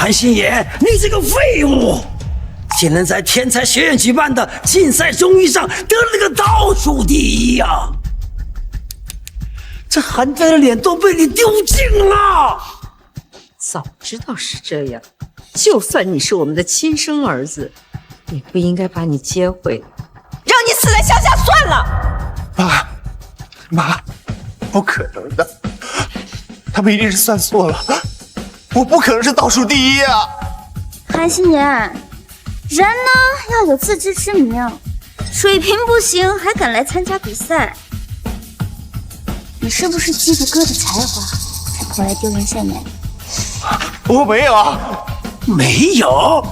韩星野，你这个废物！竟然在天才学院举办的竞赛综艺上得了个倒数第一啊！这韩家的脸都被你丢尽了。早知道是这样，就算你是我们的亲生儿子，也不应该把你接回来，让你死在乡下算了。妈，不可能的，他们一定是算错了，我不可能是倒数第一啊！韩星言，人呢要有自知之明，水平不行还敢来参加比赛，你是不是记着哥的才华才跑来丢人现眼？我没有啊，没有。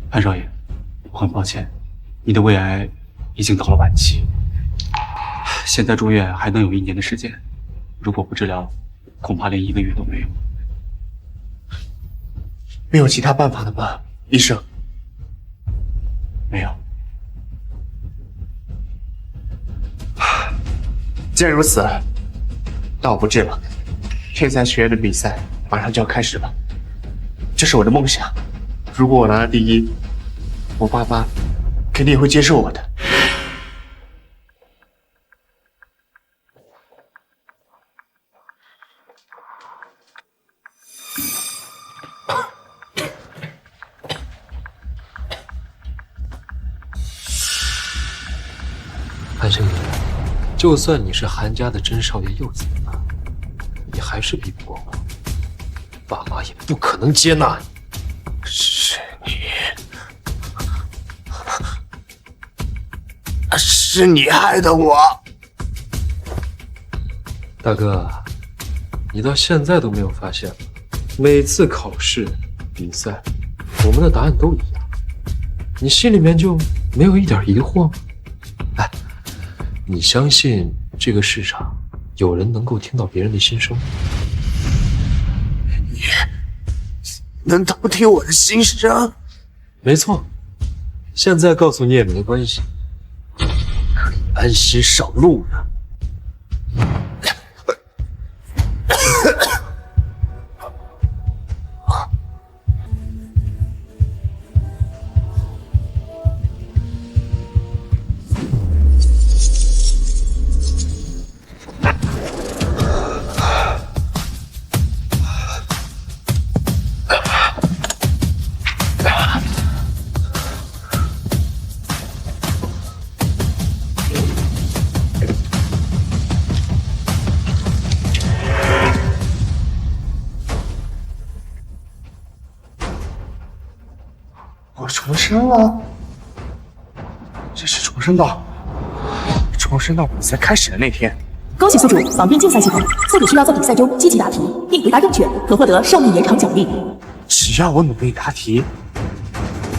韩少爷，我很抱歉，你的胃癌已经到了晚期，现在住院还能有1年的时间，如果不治疗，恐怕连1个月都没有。没有其他办法了吗，医生？没有。既然如此，那我不治了。天才学院的比赛马上就要开始了，这是我的梦想。如果我拿了第一，我爸妈肯定也会接受我的。韩星野，就算你是韩家的真少爷又怎么样？你还是比不过我，爸妈也不可能接纳你。是你害的我，大哥，你到现在都没有发现吗？每次考试比赛，我们的答案都一样，你心里面就没有一点疑惑吗？哎，你相信这个世上有人能够听到别人的心声吗？你能偷听我的心声？没错，现在告诉你也没关系，可以安心上路了。我重生了，这是重生到比赛开始的那天。恭喜宿主绑定竞赛系统，宿主需要在比赛中积极答题，并回答正确，可获得寿命延长奖励。只要我努力答题，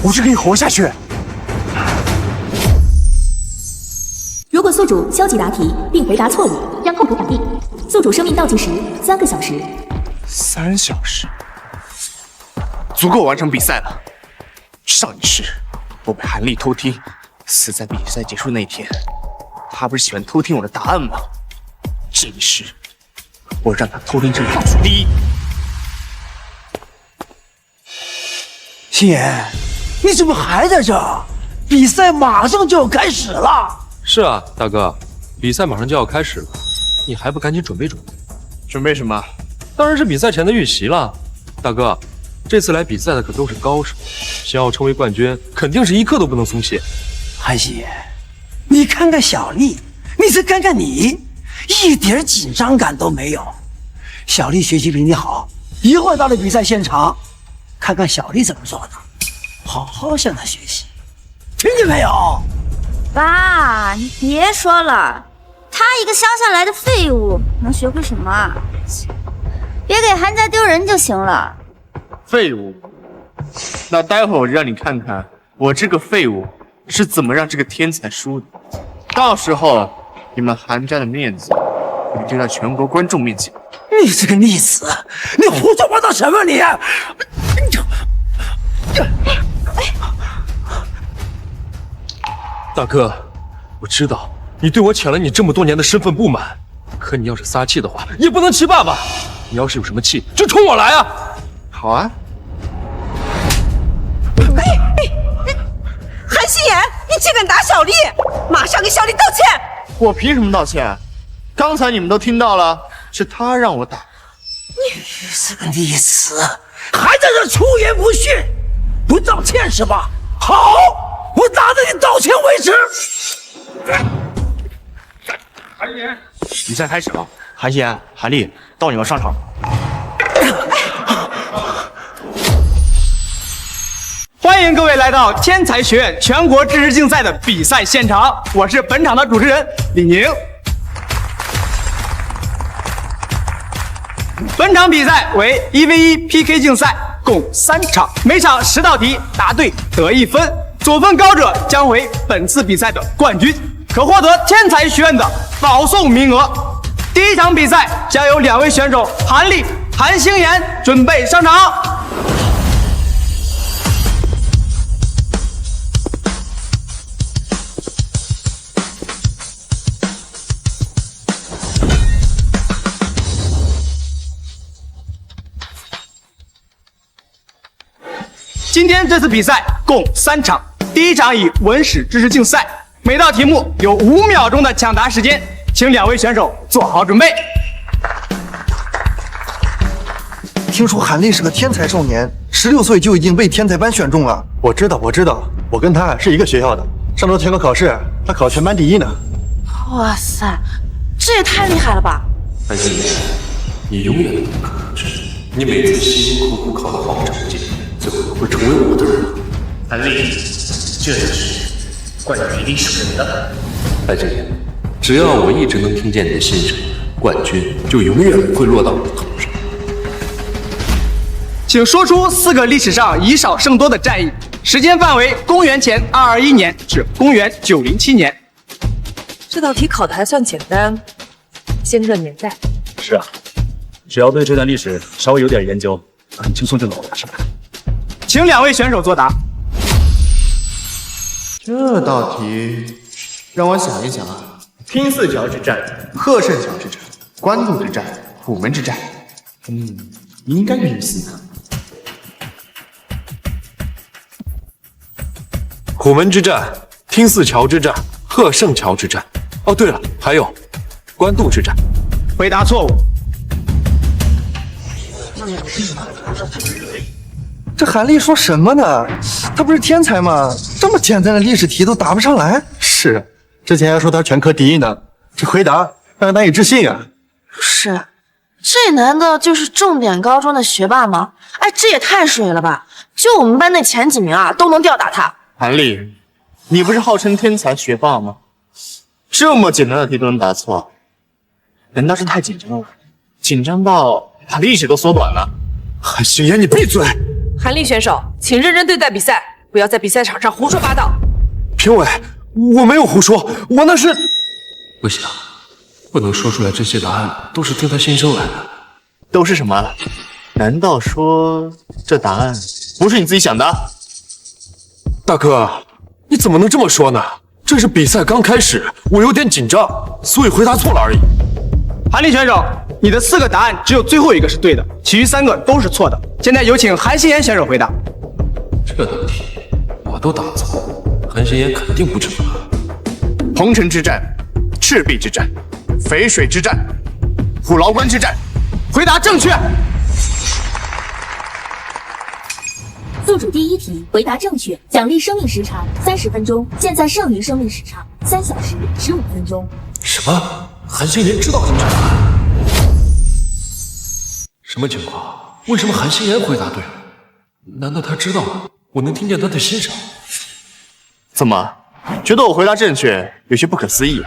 我就可以活下去。如果宿主消极答题并回答错误，将痛苦奖励。宿主生命倒计时3个小时。3小时，足够完成比赛了。上一世，我被韩立偷听，死在比赛结束那天。他不是喜欢偷听我的答案吗？这一世，我让他偷听成倒数第一。星爷，你怎么还在这儿？比赛马上就要开始了。是啊，大哥，比赛马上就要开始了，你还不赶紧准备准备？准备什么？当然是比赛前的预习了。大哥，这次来比赛的可都是高手，想要成为冠军，肯定是一刻都不能松懈。韩星爷，你看看小丽，你再看看你，一点紧张感都没有。小丽学习比你好，一会儿到了比赛现场，看看小丽怎么做的，好好向她学习，听见没有？爸，你别说了，他一个乡下来的废物，能学会什么啊？别给韩家丢人就行了。废物？那待会儿我就让你看看我这个废物是怎么让这个天才输的。到时候你们韩家的面子你就在全国观众面前，你这个逆子，你胡说八道什么你？大哥，我知道你对我抢了你这么多年的身份不满，可你要是撒气的话，也不能气爸爸。你要是有什么气，就冲我来啊！好啊。韩心妍，你竟敢打小丽，马上给小丽道歉！我凭什么道歉？刚才你们都听到了，是他让我打。你这个逆子，还在这出言不逊，不道歉是吧？好，我打到你道歉为止。韩言，比赛开始了，韩心妍、韩丽，到你们上场。欢迎各位来到天才学院全国知识竞赛的比赛现场，我是本场的主持人李宁。本场比赛为1v1 PK 竞赛，共3场，每场10道题，答对得1分，总分高者将为本次比赛的冠军，可获得天才学院的保送名额。第一场比赛将由2位选手韩丽、韩星妍准备上场。今天这次比赛共3场，第一场以文史知识竞赛，每道题目有5秒钟的抢答时间，请2位选手做好准备。听说韩丽是个天才少年，16岁就已经被天才班选中了。我知道，我跟他是一个学校的。上周全国考试，他考全班第1呢。哇塞，这也太厉害了吧！韩心妍，你永远都不可能知道，你每次辛辛苦苦考的好成绩，最后会成为我的人。韩丽，这就是冠军历史人的。韩心妍，只要我一直能听见你的心声，冠军就永远不会落到我的头上。请说出4个历史上以少胜多的战役，时间范围公元前221年至公元907年。这道题考的还算简单，先热年代。是啊，只要对这段历史稍微有点研究，很轻松就能答上来。请2位选手作答。这道题让我想一想啊，拼四桥之战、贺胜桥之战、官渡之战、虎门之战，应该是4个。虎门之战、听泗桥之战、贺胜桥之战。哦，对了，还有官渡之战。回答错误。这韩丽说什么呢？她不是天才吗？这么简单的历史题都答不上来。是，之前还说他全科第1呢，这回答让人难以置信啊。是，这难道就是重点高中的学霸吗？哎，这也太水了吧！就我们班那前几名啊，都能吊打他。韩丽，你不是号称天才学霸吗？这么简单的题都能答错，难道是太紧张了？紧张到把历史都缩短了？韩星妍，你闭嘴！韩丽选手，请认真对待比赛，不要在比赛场上胡说八道。评委，我没有胡说，我那是……不行，不能说出来这些答案都是听他心声来的。都是什么？难道说这答案不是你自己想的？大哥，你怎么能这么说呢？这是比赛刚开始，我有点紧张，所以回答错了而已。韩丽选手，你的4个答案只有最后一个是对的，其余3个都是错的。现在有请韩心妍选手回答。这道题我都答错，韩心妍肯定不知道。彭城之战、赤壁之战、淝水之战、虎牢关之战，回答正确。宿主第1题回答正确，奖励生命时长30分钟，现在剩余生命时长3小时15分钟。什么？韩星妍知道这个答案？什么情况？为什么韩星妍回答对了？难道他知道我能听见他的心声？怎么觉得我回答正确有些不可思议？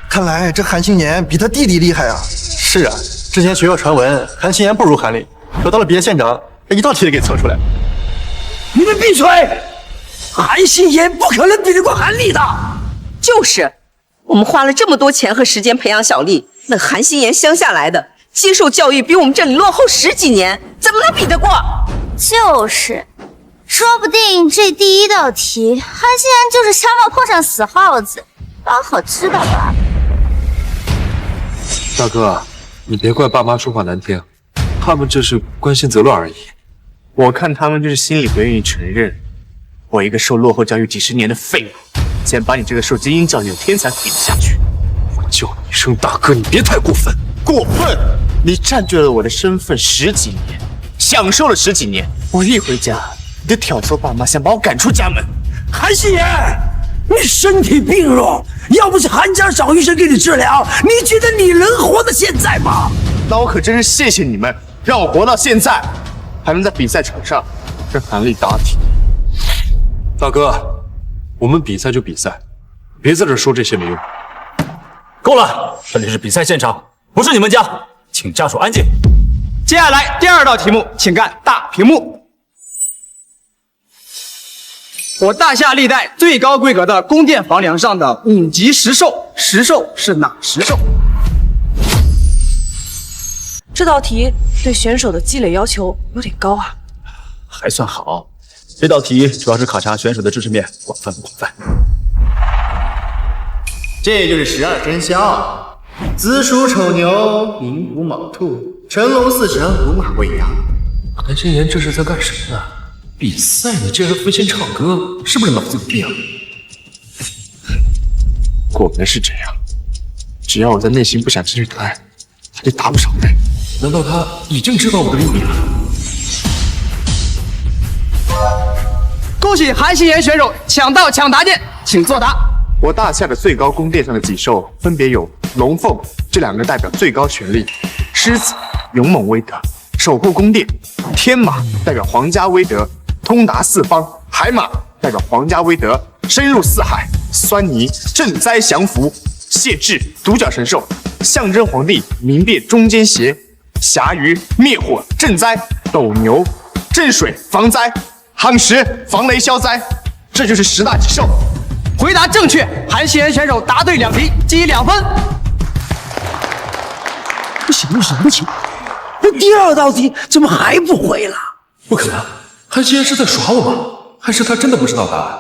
看来这韩星妍比他弟弟厉害啊！是啊，之前学校传闻韩星妍不如韩丽，可到了比赛现场，一道题都给测出来。你们闭嘴！韩星妍不可能比得过韩丽的。就是，我们花了这么多钱和时间培养小丽，那韩心妍乡下来的，接受教育比我们这里落后10几年，怎么能比得过？就是，说不定这第一道题，韩心妍就是瞎冒碰上死耗子，刚好知道吧。大哥，你别怪爸妈说话难听，他们这是关心则乱而已。我看他们就是心里不愿意承认，我一个受落后教育几10年的废物，竟然把你这个受精英教育的天才比得下去。我叫你一声大哥，你别太过分。过分！你占据了我的身份10几年，享受了10几年，我一回家，你就挑唆爸妈想把我赶出家门。韩心妍，你身体病弱，要不是韩家找医生给你治疗，你觉得你能活到现在吗？那我可真是谢谢你们，让我活到现在，还能在比赛场上跟韩立答题。大哥，我们比赛就比赛，别在这说这些没用。够了，这里是比赛现场，不是你们家，请家属安静。接下来第2道题目，请看大屏幕。我大夏历代最高规格的宫殿房梁上的5级石兽，石兽是哪石兽？这道题对选手的积累要求有点高啊。还算好，这道题主要是考察选手的知识面广泛不广泛。这就是12生肖：子鼠、丑牛、寅虎、卯兔、辰龙、巳蛇、午马、未羊。韩心妍这是在干什么呢？比赛你竟然分心唱歌，是不是脑子有病？果然是这样，只要我在内心不想进去谈，他就答不上来。难道他已经知道我的秘密了？恭喜韩心妍选手抢到抢答键，请作答。我大夏的最高宫殿上的几兽，分别有龙凤这2个代表最高权力，狮子勇猛威德，守护宫殿；天马代表皇家威德，通达四方；海马代表皇家威德，深入四海；酸泥赈灾降福；谢至独角神兽，象征皇帝明辨中间邪；侠鱼灭火赈灾；斗牛镇水防灾；夯实防雷消灾。这就是10大吉兽。回答正确，韩心妍选手答对2题，积2分。不行，这第2道题怎么还不会了？不可能，韩心妍是在耍我吗？还是他真的不知道答案？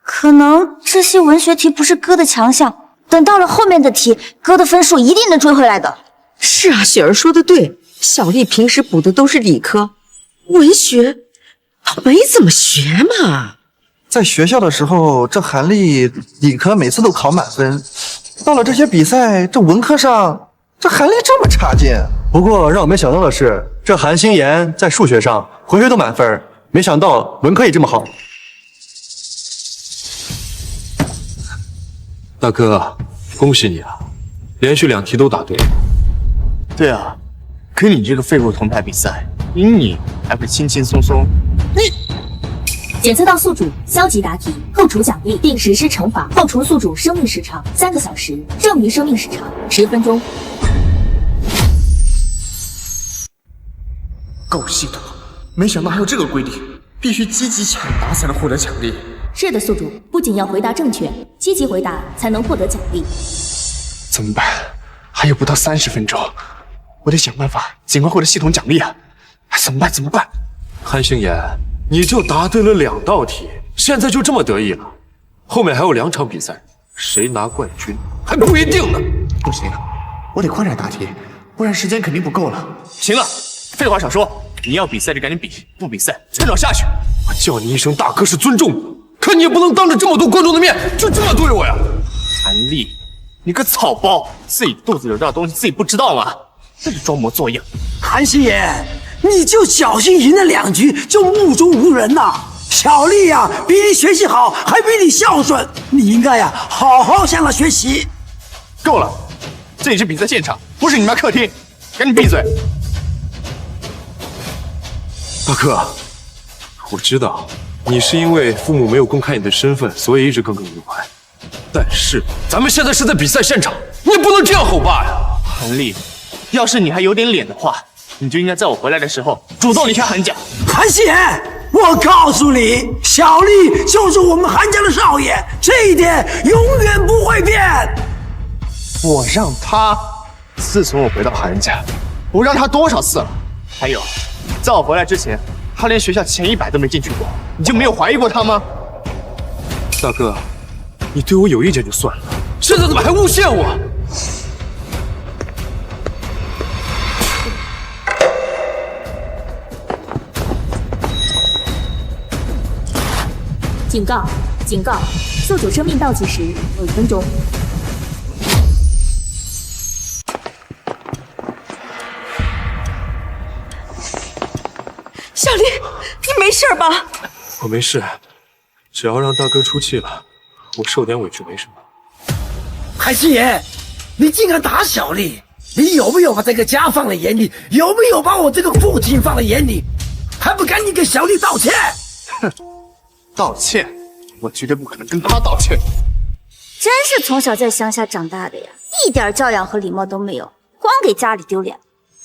可能这些文学题不是哥的强项，等到了后面的题，哥的分数一定能追回来的。是啊，雪儿说的对，小丽平时补的都是理科，文学她没怎么学嘛。在学校的时候，这韩立理科每次都考满分，到了这些比赛，这文科上，这韩立这么差劲。不过让我没想到的是，这韩心妍在数学上回回都满分，没想到文科也这么好。大哥，恭喜你啊，连续2题都答对。对啊，跟你这个废物同台比赛，赢你还不是轻轻松松？检测到宿主消极答题，扣除奖励并实施惩罚，扣除宿主生命时长3个小时，剩余生命时长10分钟。够系统，没想到还有这个规定，必须积极抢答才能获得奖励。是的，宿主不仅要回答正确，积极回答才能获得奖励。怎么办？还有不到30分钟，我得想办法尽快获得系统奖励啊！怎么办？韩心妍，你就答对了2道题，现在就这么得意了？后面还有2场比赛，谁拿冠军还不一定呢。不行，我得快点答题，不然时间肯定不够了。行了，废话少说，你要比赛就赶紧比，不比赛趁早下去。我叫你一声大哥是尊重你，可你也不能当着这么多观众的面就这么对我呀！韩立，你个草包，自己肚子有多少东西自己不知道吗？这是装模作样。韩心妍，你就侥幸赢了2局就目中无人呐！小丽呀，比你学习好，还比你孝顺，你应该呀好好向她学习。够了，这里是比赛现场，不是你们家客厅，赶紧闭嘴！大哥，我知道你是因为父母没有公开你的身份，所以一直耿耿于怀。但是咱们现在是在比赛现场，你也不能这样吼爸呀！韩立，要是你还有点脸的话，你就应该在我回来的时候主动离开韩家。韩心妍，我告诉你，小丽就是我们韩家的少爷，这一点永远不会变。我让他，自从我回到韩家，我让他多少次了？还有，在我回来之前，他连学校前100都没进去过，你就没有怀疑过他吗？大哥，你对我有意见就算了，现在怎么还诬陷我？警告！警告！宿主生命倒计时5分钟。小丽，你没事吧？我没事，只要让大哥出气了，我受点委屈没什么。韩心妍，你竟敢打小丽，你有没有把这个家放在眼里？有没有把我这个父亲放在眼里？还不赶紧给小丽道歉？哼！道歉？我绝对不可能跟他道歉。真是从小在乡下长大的呀，一点教养和礼貌都没有，光给家里丢脸。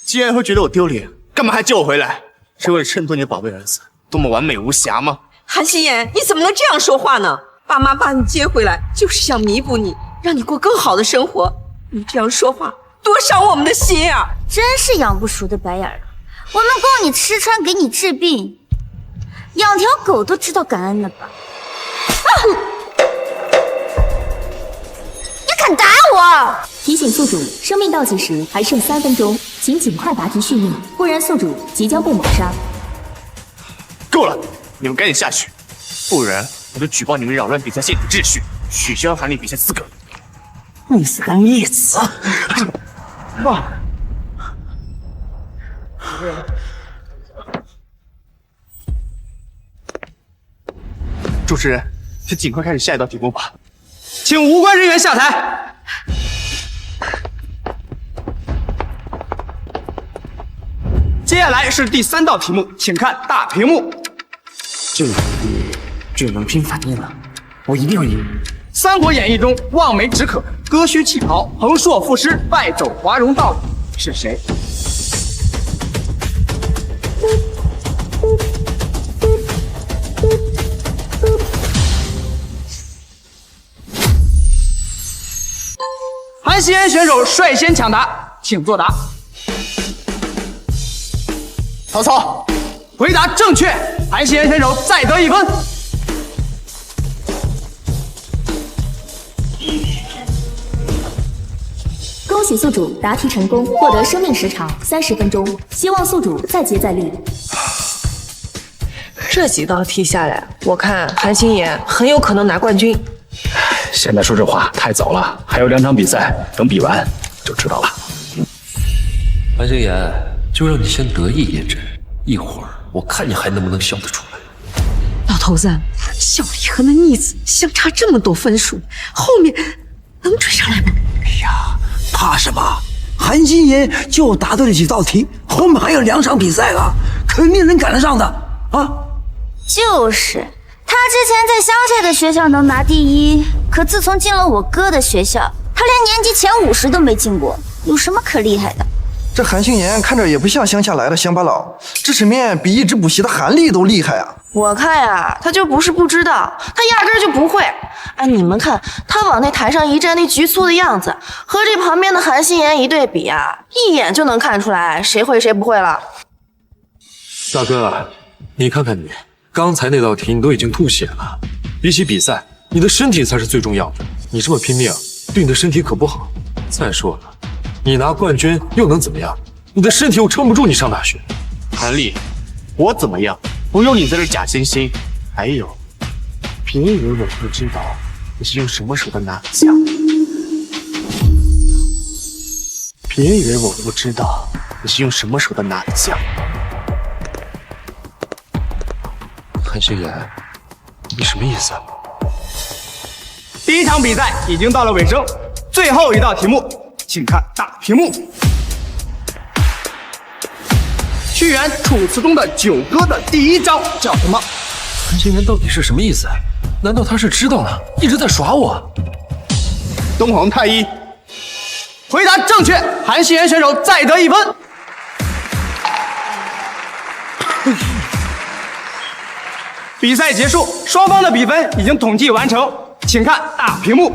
既然会觉得我丢脸，干嘛还叫我回来？是为了衬托你的宝贝儿子多么完美无瑕吗？韩心妍，你怎么能这样说话呢？爸妈把你接回来，就是想弥补你，让你过更好的生活。你这样说话，多伤我们的心啊！真是养不熟的白眼狼。我们供你吃穿，给你治病，养条狗都知道感恩了吧？你敢打我！提醒宿主，生命倒计时还剩3分钟，请尽快答题续命，不然宿主即将被抹杀。够了，你们赶紧下去，不然我就举报你们扰乱比赛现场秩序，取消韩丽比赛资格。你是个逆子！爸，主持人，就尽快开始下一道题目吧。请无关人员下台。接下来是第3道题目，请看大屏幕。这个只能拼反应了，我一定要赢。 《三国演义》中望梅止渴、割须弃袍、横槊赋诗、败走华容道理是谁？韩熙妍选手率先抢答，请作答。曹操，回答正确，韩熙妍选手再得1分。 恭喜宿主答题成功，获得生命时长30分钟。希望宿主再接再厉。这几道题下来，我看韩星妍很有可能拿冠军。现在说这话太早了，还有2场比赛，等比完就知道了。韩星妍，就让你先得意一阵，一会儿我看你还能不能笑得出来。老头子，小丽和那逆子相差这么多分数，后面能追上来吗？哎呀！ 怕什么？韩心妍就答对了几道题，后面还有2场比赛了，肯定能赶得上的啊！就是，他之前在乡下的学校能拿第1，可自从进了我哥的学校，他连年级前50都没进过，有什么可厉害的？这韩星妍看着也不像乡下来的乡巴佬，知识面比一直补习的韩丽都厉害啊！我看呀，他就不是不知道，他压根儿就不会。哎，你们看他往那台上一站，那局促的样子，和这旁边的韩心妍一对比啊，一眼就能看出来谁会谁不会了。大哥，你看看你，刚才那道题你都已经吐血了。比起比赛，你的身体才是最重要的。你这么拼命，对你的身体可不好。再说了，你拿冠军又能怎么样？你的身体又撑不住你上大学。韩丽，我怎么样？不用你在这假惺惺。还有，别以为我不知道你是用什么手段拿的奖。别以为我不知道你是用什么手段拿的奖。韩星妍，你什么意思啊？第1场比赛已经到了尾声，最后一道题目，请看大屏幕。屈原《楚辞》中的《九歌》的第1章叫什么？韩星妍到底是什么意思？难道他是知道了，一直在耍我？东皇太一，回答正确，韩熙妍选手再得1分。比赛结束，双方的比分已经统计完成，请看大屏幕。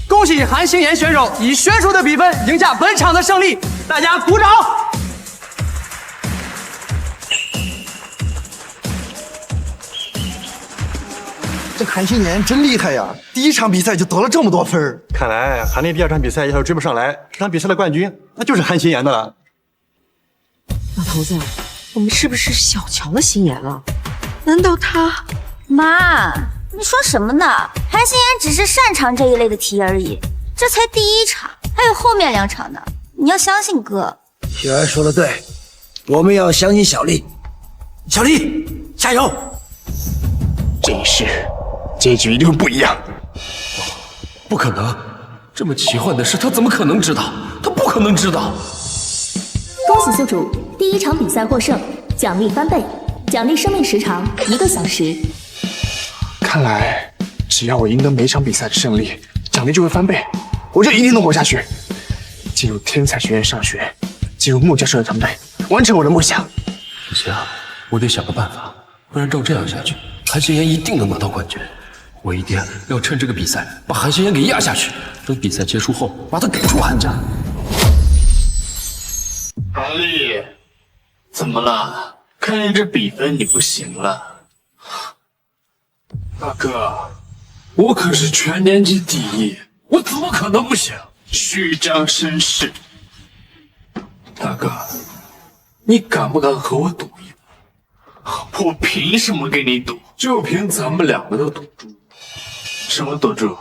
恭喜韩星妍选手以悬殊的比分赢下本场的胜利，大家鼓掌！这韩星妍真厉害呀！第一场比赛就得了这么多分儿。看来韩丽第二场比赛要是追不上来，这场比赛的冠军那就是韩星妍的了。老头子，我们是不是小瞧了星妍了？难道他……妈，你说什么呢？韩星妍只是擅长这一类的题而已，这才第一场，还有后面2场呢。你要相信哥。雪儿说的对，我们要相信小丽。小丽，加油！这一世，结局一定会不一样。不可能，这么奇幻的事，他怎么可能知道？他不可能知道。恭喜宿主第一场比赛获胜，奖励翻倍，奖励生命时长1个小时。看来，只要我赢得每场比赛的胜利，奖励就会翻倍，我就一定能活下去。进入天才学院上学，进入木教社的团队，完成我的梦想。不行，我得想个办法，不然照这样下去，韩星妍一定能拿到冠军。我一定要趁这个比赛把韩星妍给压下去，等比赛结束后把他赶出韩家。韩丽，怎么了？看见这比分你不行了。大哥，我可是全年级第1，我怎么可能不行？虚张声势。大哥，你敢不敢和我赌一把？我凭什么跟你赌？就凭咱们2个的赌注。什么赌注？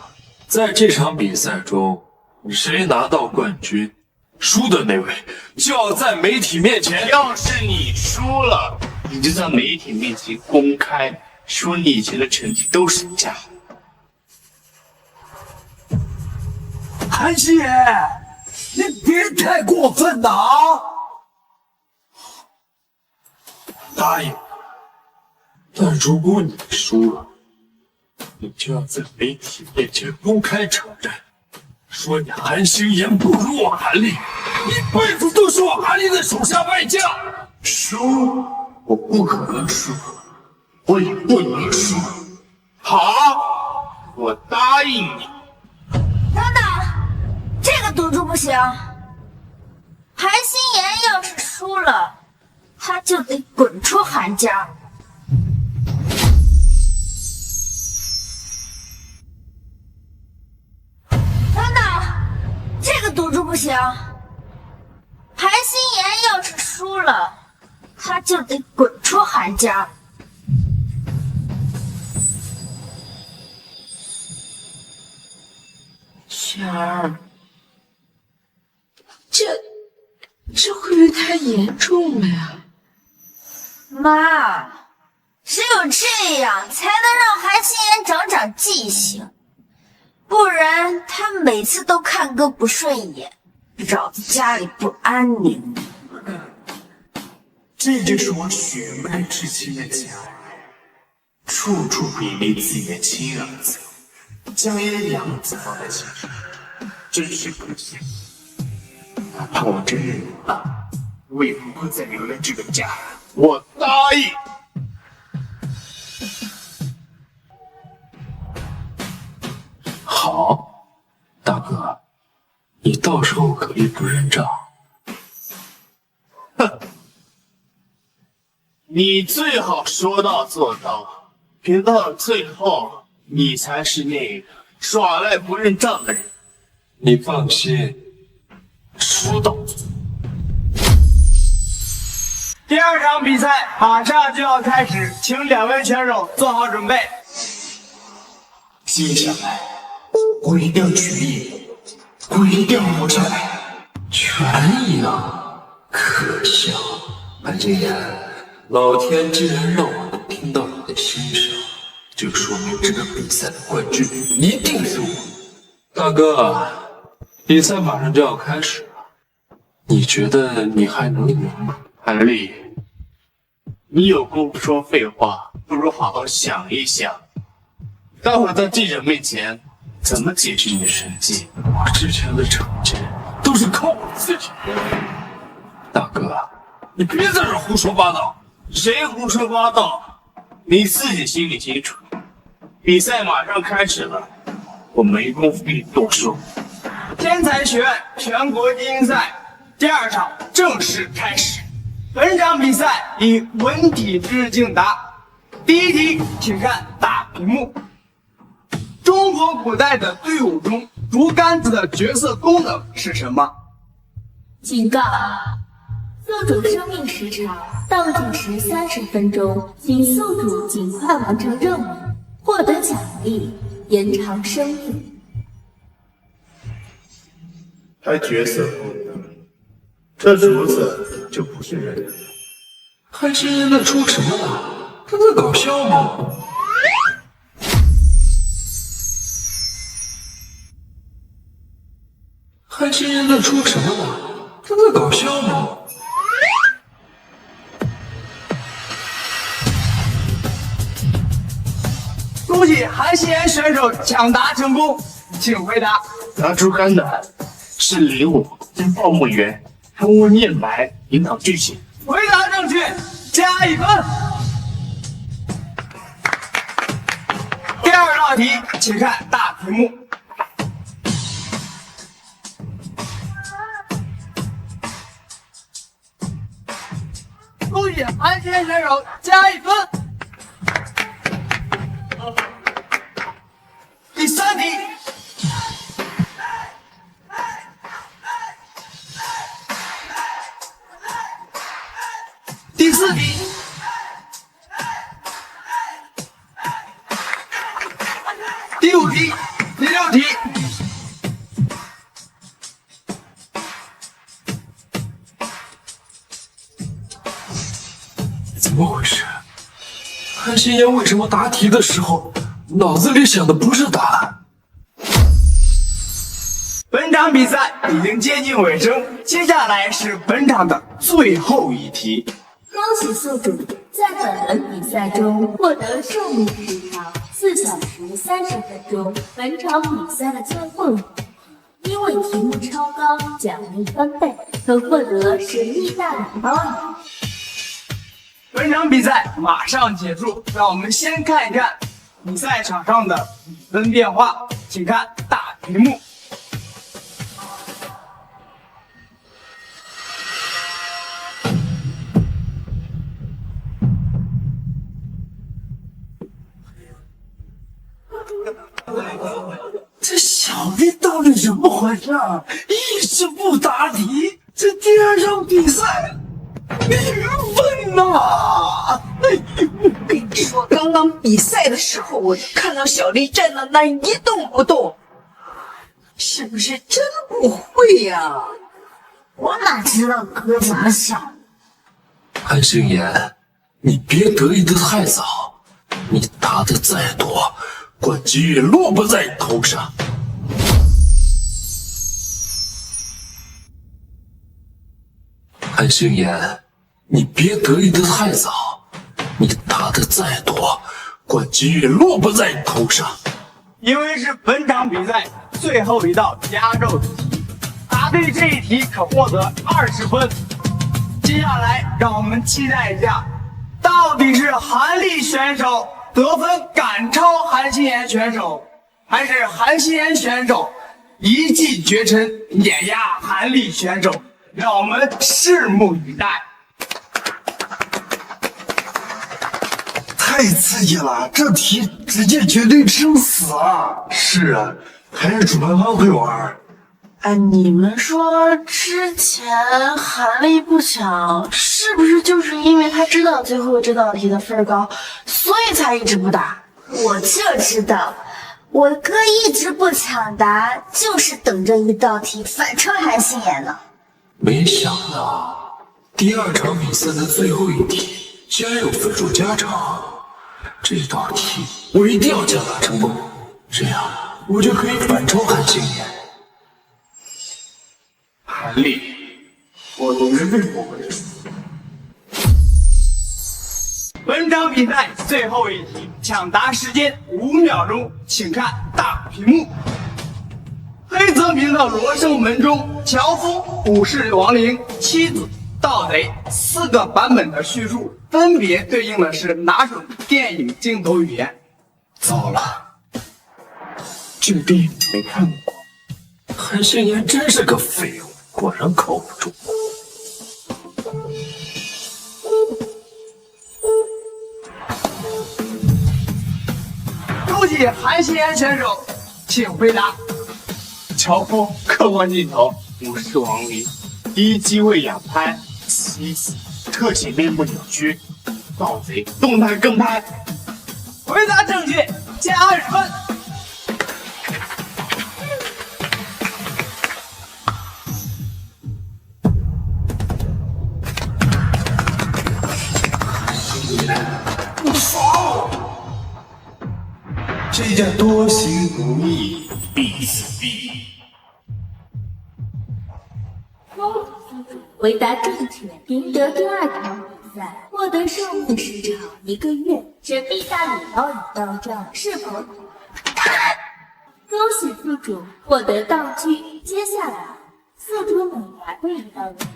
在这场比赛中，谁拿到冠军，输的那位就要在媒体面前。要是你输了，你就在媒体面前公开说你以前的成绩都是假的。韩星妍，你别太过分了啊！答应了，但如果你输了，你就要在媒体面前公开承认，说你韩星妍不如我韩丽，一辈子都是我韩丽的手下败将。输，我不可能输，我也不能输。好，我答应你。等等，这个赌注不行。韩星妍要是输了，他就得滚出韩家。等等，这个赌注不行。韩星妍要是输了，他就得滚出韩家。雪儿，这会不会太严重了呀？妈，只有这样才能让韩星妍长长记性，不然她每次都看哥不顺眼，扰得家里不安宁。这就是我血脉至亲的家人，处处比邻自己的亲儿子，将一个养子放在心上，真是可惜。哪怕我真认了，我也不会再留在这个家。我答应。好，大哥，你到时候可以不认账。哼，你最好说到做到，别到了最后，你才是那个耍赖不认账的人。你放心，说到做。第2场比赛马上就要开始，请2位选手做好准备。接下来，我一定要全赢，我一定要活下来。全赢？可笑！韩星妍，老天既然让我能听到你的心声，就说明这个比赛的冠军一定是我。大哥，比赛马上就要开始了，你觉得你还能赢吗？韩丽，你有功夫说废话，不如好好想一想，待会儿在记者面前怎么解释你的成绩？我之前的成绩都是靠我自己的。哥，你别在这胡说八道。谁胡说八道？你自己心里清楚。比赛马上开始了，我没工夫跟你多说。天才学院全国精英赛第2场正式开始。本场比赛以文体之竞答。第一题，请看大屏幕。中国古代的队伍中，竹竿子的角色功能是什么？警告：宿主生命时长倒计时30分钟，请宿主尽快完成任务，获得奖励，延长生命。还角色功能，这竹子就不是人的。韩星妍在说什么呢？他在搞笑吗？韩星妍在说什么呢？他在搞笑吗？恭喜韩欣妍选手抢答成功，请回答。拿竹竿的是李我跟报幕员，还为我念白引导剧情。回答正确，加1分。第2道题，请看大屏幕。恭喜韩欣妍选手加1分。第3题。第4题。第5题。第6题。怎么回事？韩星妍为什么答题的时候脑子里想的不是答案？本场比赛已经接近尾声，接下来是本场的最后一题。恭喜宿主在本轮比赛中获得寿命时长4小时30分钟。本场比赛的最后一题，因为题目超高，奖励翻倍，可获得神秘大礼包1。本场比赛马上结束，让我们先看一看比赛场上的比分变化，请看大屏幕。这小丽到底怎么回事？一直不答题，这第2场比赛0分呐！跟你说，刚刚比赛的时候，我就看到小丽站在那一动不动，是不是真不会呀？我哪知道哥怎么想？韩星妍，你别得意的太早，你答的再多，冠军也落不在你头上。韩星妍，你别得意的太早，你答的再多，冠军也落不在你头上。因为是本场比赛最后一道压轴题，答对这一题可获得20分。接下来让我们期待一下，到底是韩丽选手得分赶超韩欣妍选手，还是韩欣妍选手一骑绝尘碾压韩丽选手？让我们拭目以待。太刺激了，这题直接决定生死啊！是啊，还是主办方会玩。哎，你们说之前韩丽不抢，是不是就是因为他知道最后这道题的分高，所以才一直不答？我就知道，我哥一直不抢答，就是等着一道题反超韩欣妍呢。没想到第2场比赛的最后一题竟然有分数加长，这道题我一定要抢答成功，这样我就可以反超韩星妍。韩丽，我都是为我们。本场比赛最后一题，抢答时间5秒钟，请看大屏幕。黑泽明的罗生门中，乔峰虎视亡灵，妻子盗贼4个版本的叙述，分别对应的是哪种电影镜头语言？糟了，这个电影没看过。韩信言真是个废物，果然靠不住。恭喜韩信言选手，请回答。乔峰客观镜头，武士王离，第一机位仰拍，妻子特写面部扭曲，盗贼动态跟拍。回答正确，加20分。这叫多行不义必自毙。回答正确，赢得第2场比赛，获得寿命时长1个月。神秘大礼包与道杖是否？恭喜宿主获得道具。接下来，宿主每拿对一道题，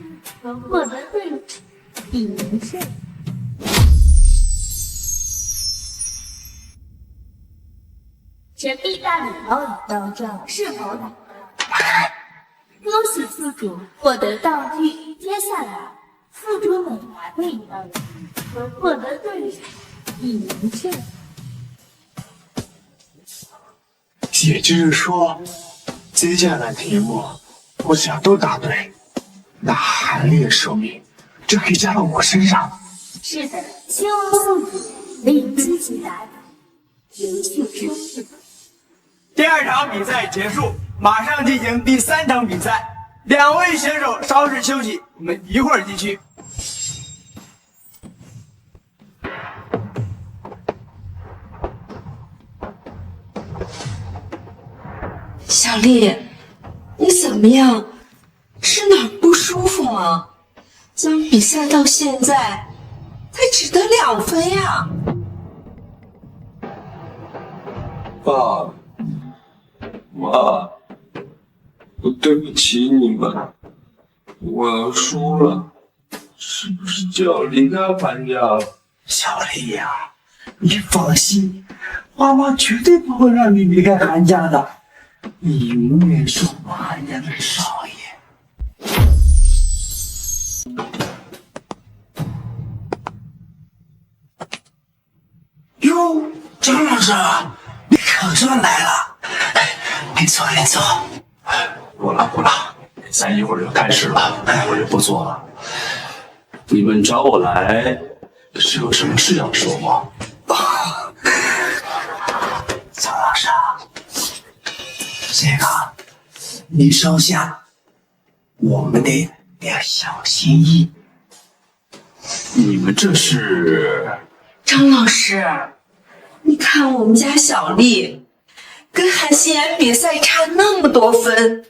能获得对手1名胜。神秘大礼包与道杖是否打？恭喜宿主获得道具。接下来，宿主每拿对一道题，能获得对手1名胜。也就是说，接下来题目我只要都答对，那韩烈的寿命就可以加到我身上。是的，希望宿主力积极答题，优秀胜利。第2场比赛结束，马上进行第3场比赛。2位选手稍事休息，我们一会儿继续。小丽，你怎么样？是哪儿不舒服吗？将比赛到现在，才只得2分呀！爸妈，我对不起你们，我要输了，是不是就要离开韩家了？小丽呀，你放心，妈妈绝对不会让你离开韩家的，你永远是我们韩家的少爷。哟，张老师，你可算来了！没错没错。不了，比赛一会儿就开始了，我就不做了。你们找我来是有什么事要说吗？张老师，这个你收下，我们得小心翼翼。你们这是？张老师，你看我们家小丽跟韩信言比赛差那么多分，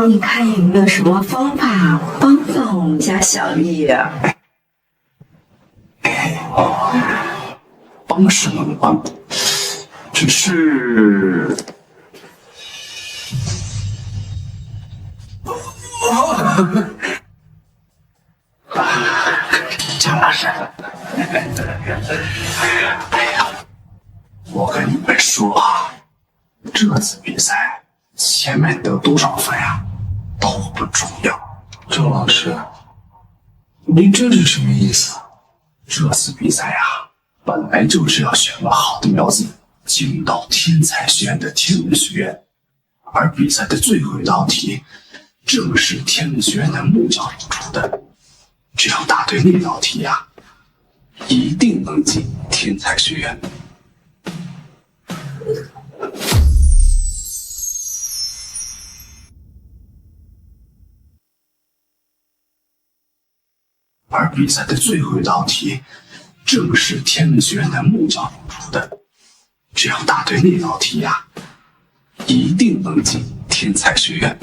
你看有没有什么方法帮帮我们家小丽呀？帮是能帮，只是张老师，哎呀，我跟你们说啊，这次比赛前面得多少分呀都不重要。周老师，您这是什么意思？这次比赛呀，本来就是要选个好的苗子进到天才学院的天文学院，而比赛的最后一道题正是天文学院的木匠出的。只要答对那道题呀，一定能进天才学院。而比赛的最后一道题正是天文学院的木匠出的。只要答对那道题呀，一定能进天才学院。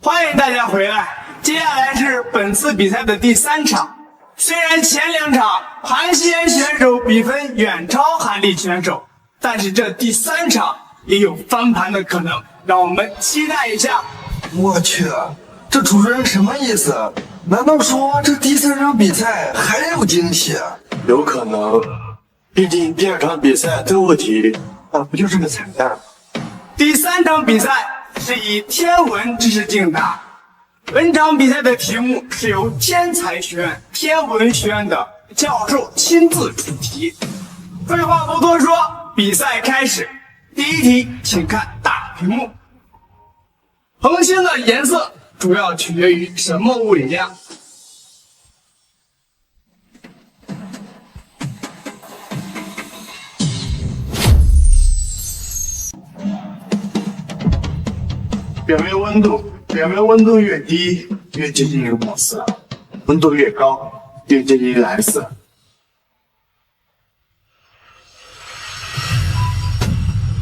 欢迎大家回来，接下来是本次比赛的第3场。虽然前2场韩信言选手比分远超韩立选手，但是这第3场也有翻盘的可能。让我们期待一下。我去，这主持人什么意思？难道说这第3场比赛还有惊喜？有可能，毕竟第2场比赛最后题，那不就是个彩蛋吗？第3场比赛是以天文知识竞答，本场比赛的题目是由天才学院天文学院的教授亲自出题。废话不多说，比赛开始。第1题，请看大屏幕。恒星的颜色主要取决于什么物理量？表面温度，表面温度越低，越接近于母色；温度越高，越接近于蓝色。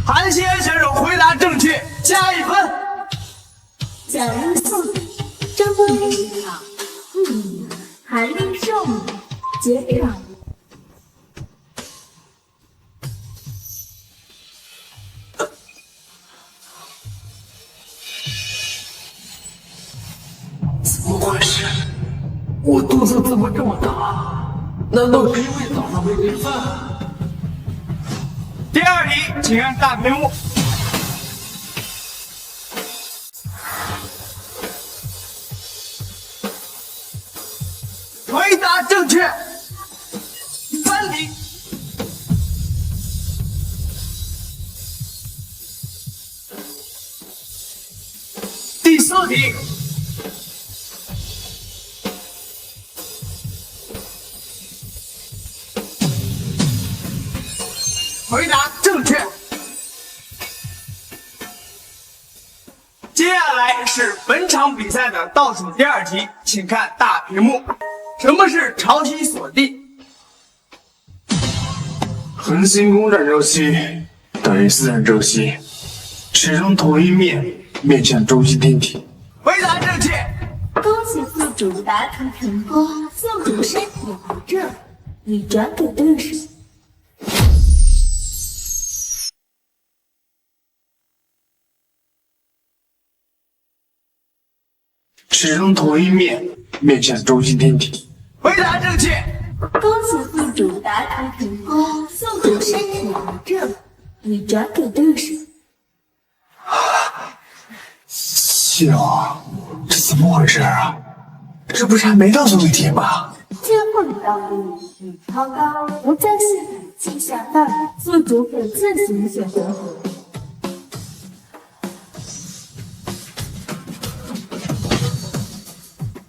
韩熙妍选手回答正确，加1分。奖励送礼，张丰毅好，韩令寿礼，结场。怎么回事？我肚子怎么这么大？难道是因为早上没吃饭？第2题，请看大屏幕。回答正确。3题。第4题。回答正确。接下来是本场比赛的倒数第2题，请看大屏幕。什么是潮汐锁定？恒星公转周期等于自然周期，始终同一面面向中心天体。回答正确。恭喜宿主答题成功，宿主身体不正，已转给对手。始终同一面面向中心天体。回答正确。恭喜宿主答题成功，宿主身体不正，已转给对手。秀，这怎么回事啊？这不是还没到最后一题吗？最后一道题你超高，不在系统计算范围，宿主可自行选择回答。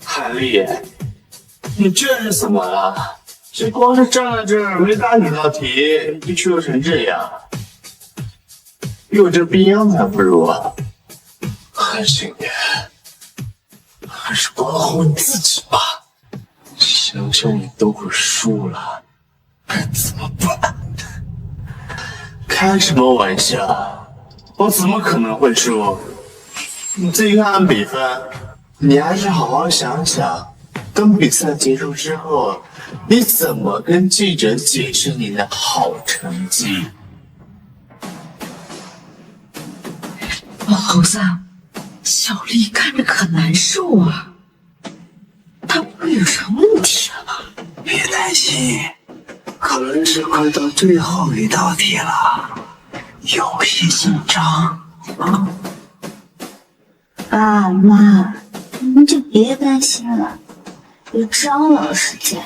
韩丽，你这是怎么了？这光是站在这儿没答几道题，就虚弱成这样，比我这病秧子还不如啊！韩星妍，还是管好你自己吧。想想你都会输了，该怎么办？开什么玩笑？我怎么可能会输？你自己看看比分。你还是好好想想，等比赛结束之后，你怎么跟记者解释你的好成绩？猴子，小丽看着可难受啊，她不会有什么问题了吧？别担心，可能是快到最后一道题了，有些紧张啊。爸妈，你们就别担心了，有张老师在，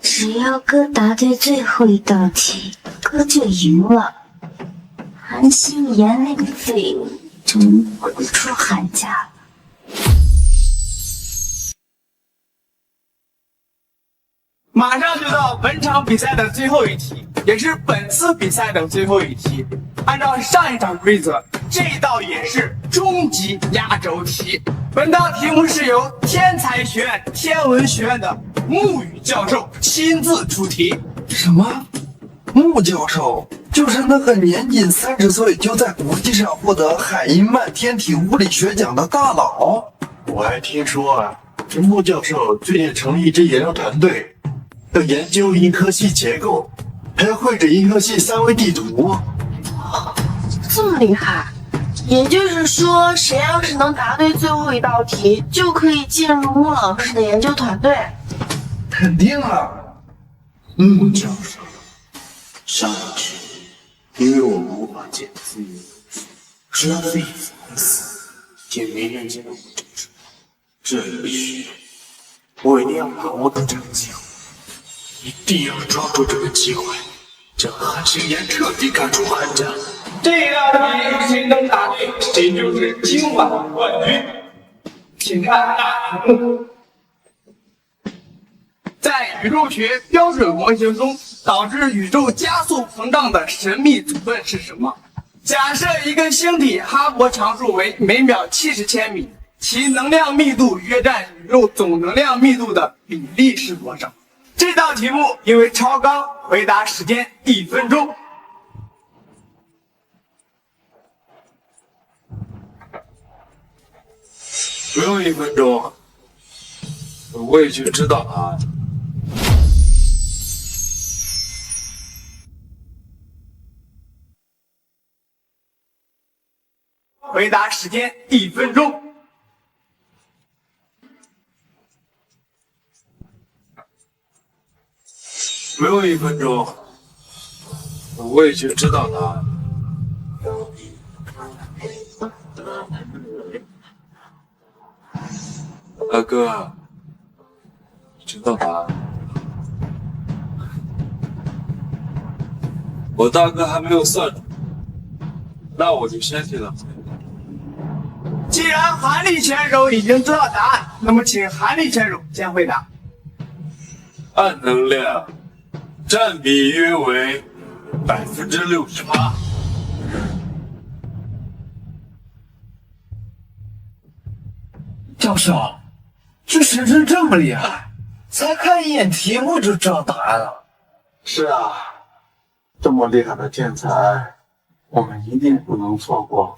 只要哥答对最后一道题，哥就赢了。韩星妍那个废物就能滚出韩家了。马上就到本场比赛的最后一题，也是本次比赛的最后一题。按照上一场规则，这道也是终极压轴题。本道题目是由天才学院天文学院的穆宇教授亲自出题。什么？穆教授就是那个年仅30岁就在国际上获得海因曼天体物理学奖的大佬？我还听说啊，这穆教授最近成立一支研究团队，要研究银河系结构，还要绘制银河系3维地图。这么厉害，也就是说，谁要是能答对最后一道题，就可以进入穆老师的研究团队。肯定了。穆教授，上一次因为我们无法见自由，知道自己烦死，也没人见到我这事。这一次，我一定要把握住这个机会，一定要抓住这个机会，将韩星言彻底赶出韩家。这道题谁能答对，谁就是今晚的冠军。请看大题目。在宇宙学标准模型中，导致宇宙加速膨胀的神秘组分是什么？假设一个星体哈勃常数为每秒70千米，其能量密度约占宇宙总能量密度的比例是多少？这道题目因为超纲，回答时间1分钟。不用1分钟，我已经知道答案。回答时间1分钟。不用1分钟，我已经知道答案。大哥，知道答案？我大哥还没有算出，那我就先替他回。既然韩立选手已经知道答案，那么请韩立选手先回答。暗能量占比约为68%。教授，这神真这么厉害，才看一眼题目就知道答案了。是啊，这么厉害的天才，我们一定不能错过。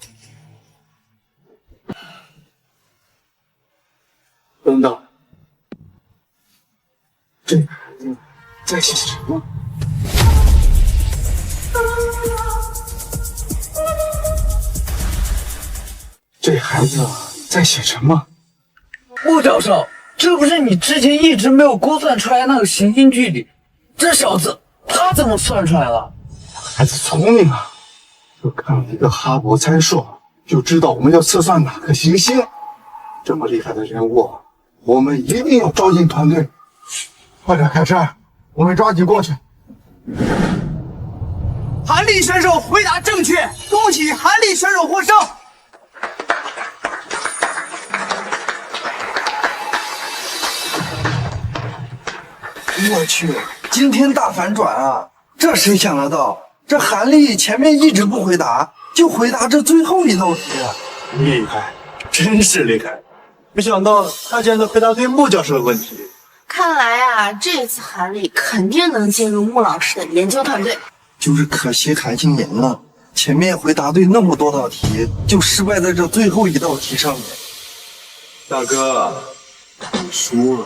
等等，这个孩子在写什么？这孩子在写什么？穆教授，这不是你之前一直没有估算出来那个行星距离？这小子他怎么算出来了？孩子聪明啊，就看了一个哈勃参数，就知道我们要测算哪个行星。这么厉害的人物，我们一定要招进团队。快点开车，我们抓紧过去。韩立选手回答正确，恭喜韩立选手获胜。我去，今天大反转啊！这谁想得到？这韩立前面一直不回答，就回答这最后一道题。厉害，真是厉害！没想到他竟然能回答对穆教授的问题。看来啊，这次韩立肯定能进入穆老师的研究团队。就是可惜韩星言了，前面回答对那么多道题，就失败在这最后一道题上面。大哥，你输了。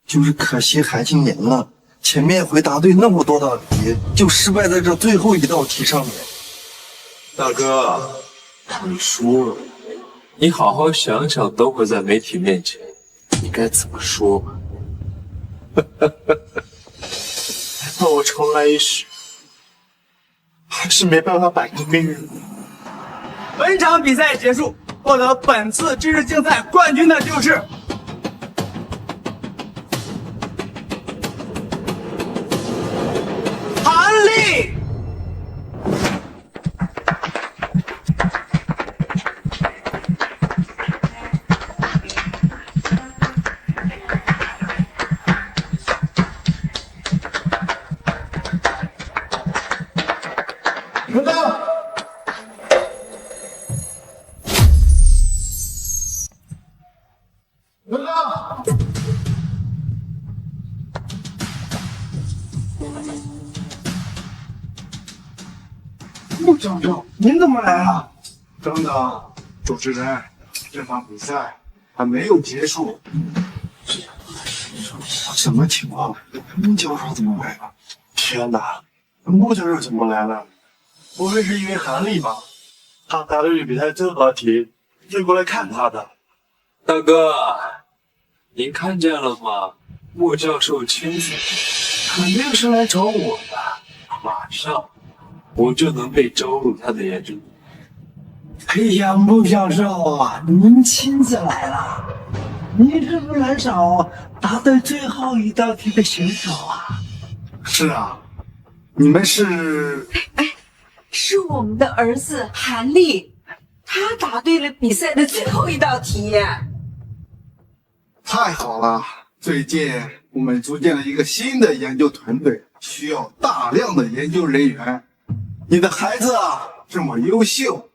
就是可惜韩星言了，前面回答对那么多道题，就失败在这最后一道题上面。大哥，你输了。你好好想想，等会在媒体面前，你该怎么说吧。那我重来一试，还是没办法摆脱命运。本场比赛结束，获得本次知识竞赛冠军的就是韩立。等等，等等，穆教授，您怎么来了？等等，主持人，这场比赛还没有结束。什么情况？穆教授怎么来了？天哪，穆教授怎么来了？不会是因为韩立吧？他答对比赛这道题，是过来看他的。大哥，您看见了吗？穆教授亲自，肯定是来找我的，马上我就能被招入他的研究。哎呀，穆教授啊，您亲自来了，您是不是来找答对最后一道题的选手啊？是啊，你们是？是我们的儿子韩立，他答对了比赛的最后一道题。太好了！最近我们组建了一个新的研究团队，需要大量的研究人员。你的孩子啊，这么优秀，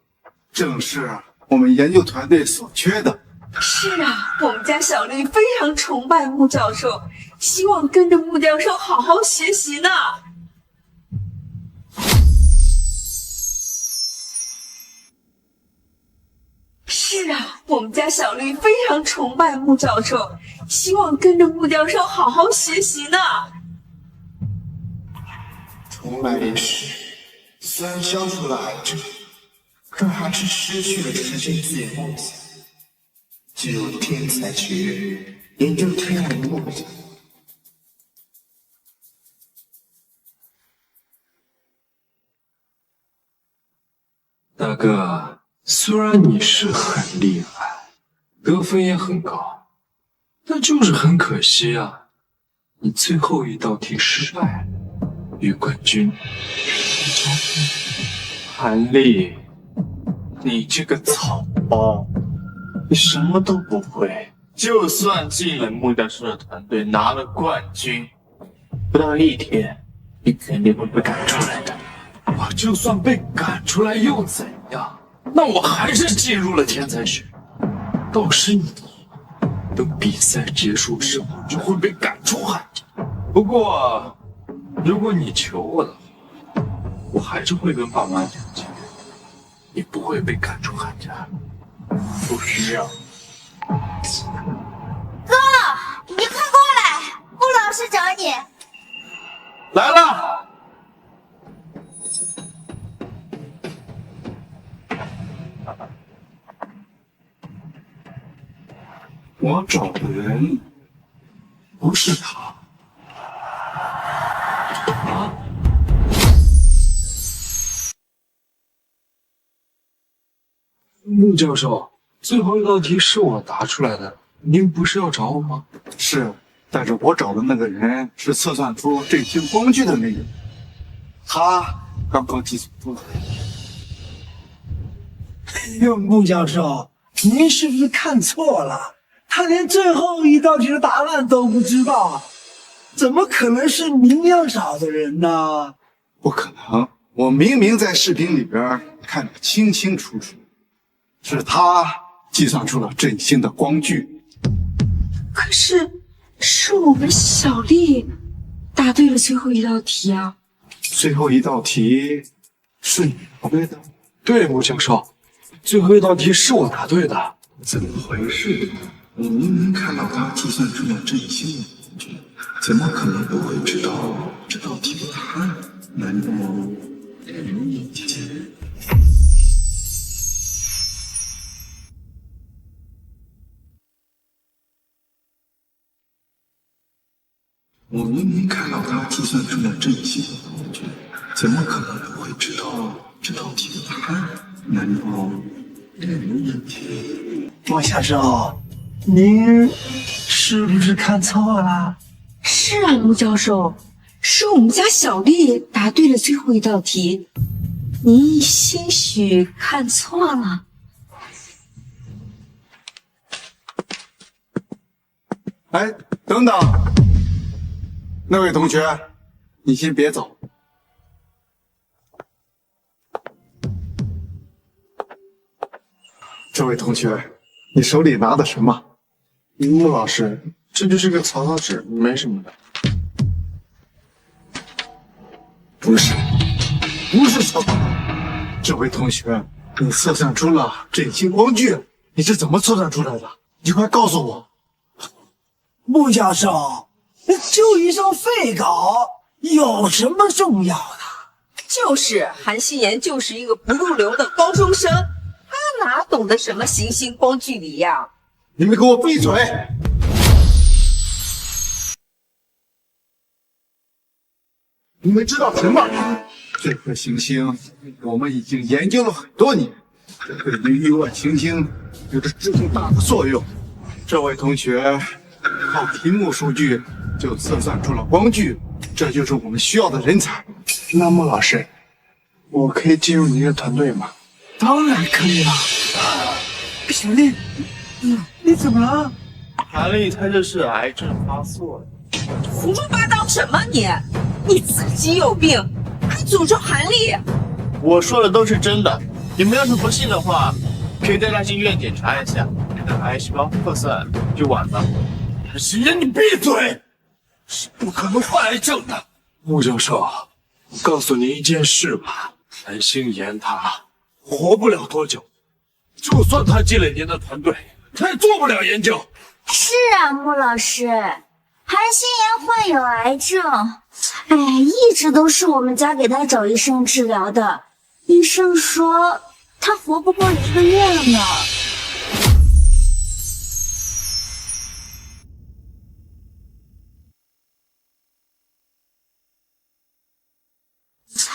正是我们研究团队所缺的。是啊，我们家小丽非常崇拜穆教授，希望跟着穆教授好好学习呢。是啊，我们家小丽非常崇拜穆教授，希望跟着穆教授好好学习呢。崇拜也是，虽然消除了癌症，可还是失去了实现自己的梦想。只有天才学院研究天然的梦想。大哥，虽然你是很厉害，得分也很高，但就是很可惜啊，你最后一道题失败了，与冠军韩立，你这个草包，你什么都不会，就算进了穆教授的团队拿了冠军，不到一天，你肯定会被赶出来的。我就算被赶出来又怎样？那我还是进入了天才学院。倒是你，等比赛结束之后就会被赶出韩家。不过，如果你求我的话，我还是会跟爸妈讲清，你不会被赶出韩家。不需要。哥，你快过来，穆老师找你。来了。我找的人不是他。穆教授，最后一道题是我答出来的，您不是要找我吗？是，但是我找的那个人是测算出振兴光矩的那个人，他刚刚计算出来。哎呦，穆教授，您是不是看错了？他连最后一道题的答案都不知道，怎么可能是您要找的人呢？不可能，我明明在视频里边看得清清楚楚，是他计算出了振兴的光矩。可是，是我们小丽答对了最后一道题啊！最后一道题是你答对的？对，穆教授，最后一道题是我答对的。怎么回事？我明明看到他计算出了振兴的光矩，怎么可能不会知道这道题的答案？难道有一天？我明明看到他计算出了振兴的光矩，怎么可能不会知道这道题的答案？难道有一天？穆教授，您是不是看错了？是啊，穆教授，是我们家小丽答对了最后一道题，您兴许看错了。哎，等等，那位同学，你先别走。这位同学，你手里拿的什么？穆老师，这就是个草稿纸，没什么的。不是草稿。这位同学，你测算出了振兴光矩，你是怎么测算出来的？你快告诉我。穆教授，就一首废稿，有什么重要的？就是韩心妍就是一个不入流的高中生，他哪懂得什么行星光距离呀？你们给我闭嘴！你们知道什么？这颗行星我们已经研究了很多年，这对于域外行星有着至关大的作用。这位同学靠题目数据就测算出了光距，这就是我们需要的人才。那穆老师，我可以进入您的团队吗？当然可以了。小丽，你怎么了？韩丽，她这是癌症发作了。胡说八道什么你？你自己有病，还诅咒韩丽？我说的都是真的，你们要是不信的话，可以带她进医院检查一下，等癌细胞扩散就晚了。韩心妍，你闭嘴！是不可能患癌症的。穆教授，我告诉您一件事吧，韩心妍她活不了多久，就算她进了您的团队，她也做不了研究。是啊，穆老师，韩心妍患有癌症，哎，一直都是我们家给她找医生治疗的，医生说她活不过1个月了呢。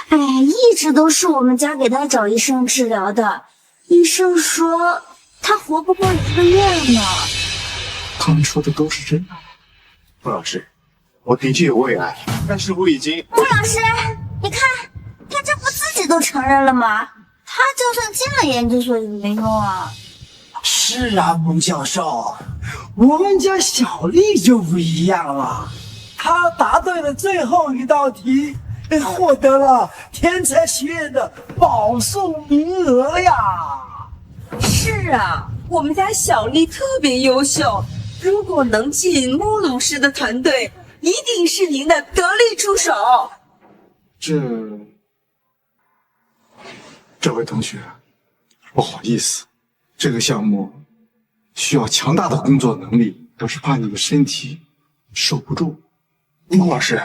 哎，一直都是我们家给她找医生治疗的，医生说她活不过1个月了呢。他们说的都是真的。穆老师，我的确有胃癌，但是我已经……穆老师，你看，他这不自己都承认了吗？他就算进了研究所也没用啊。是啊，穆教授，我们家小丽就不一样了，她答对了最后一道题，获得了天才学院的保送名额呀。是啊，我们家小丽特别优秀，如果能进穆老师的团队，一定是您的得力助手。这位同学，不好意思，这个项目需要强大的工作能力，我是怕你的身体受不住。穆老师，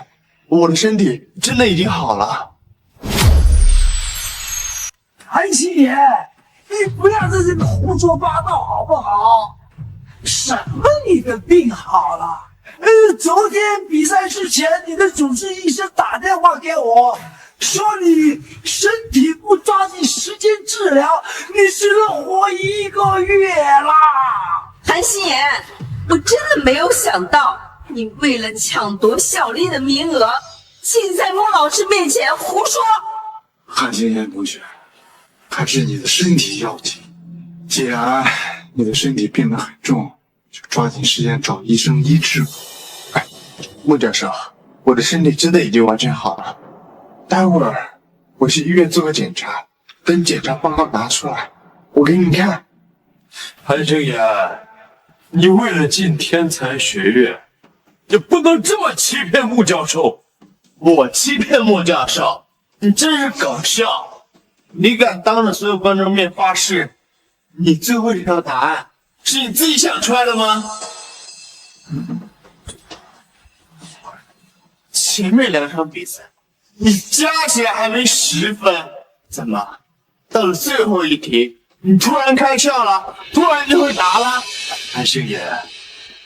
我的身体真的已经好了。韩心妍，你不要在这里胡说八道好不好？什么你的病好了？昨天比赛之前，你的主治医生打电话给我，说你身体不抓紧时间治疗，你只能活1个月啦。韩心妍，我真的没有想到，你为了抢夺小丽的名额，竟在穆老师面前胡说。韩心妍同学，还是你的身体要紧。既然你的身体病得很重，就抓紧时间找医生医治。穆教授，我的身体真的已经完全好了，待会儿我去医院做个检查，等检查报告拿出来，我给你看。韩心妍，你为了进天才学院，也不能这么欺骗穆教授。我欺骗穆教授？你真是搞笑！你敢当着所有观众面发誓，你最后一条答案是你自己想出来的吗？前面2场比赛，你加起来还没10分，怎么到了最后一题，你突然开窍了，突然就会答了？韩星爷，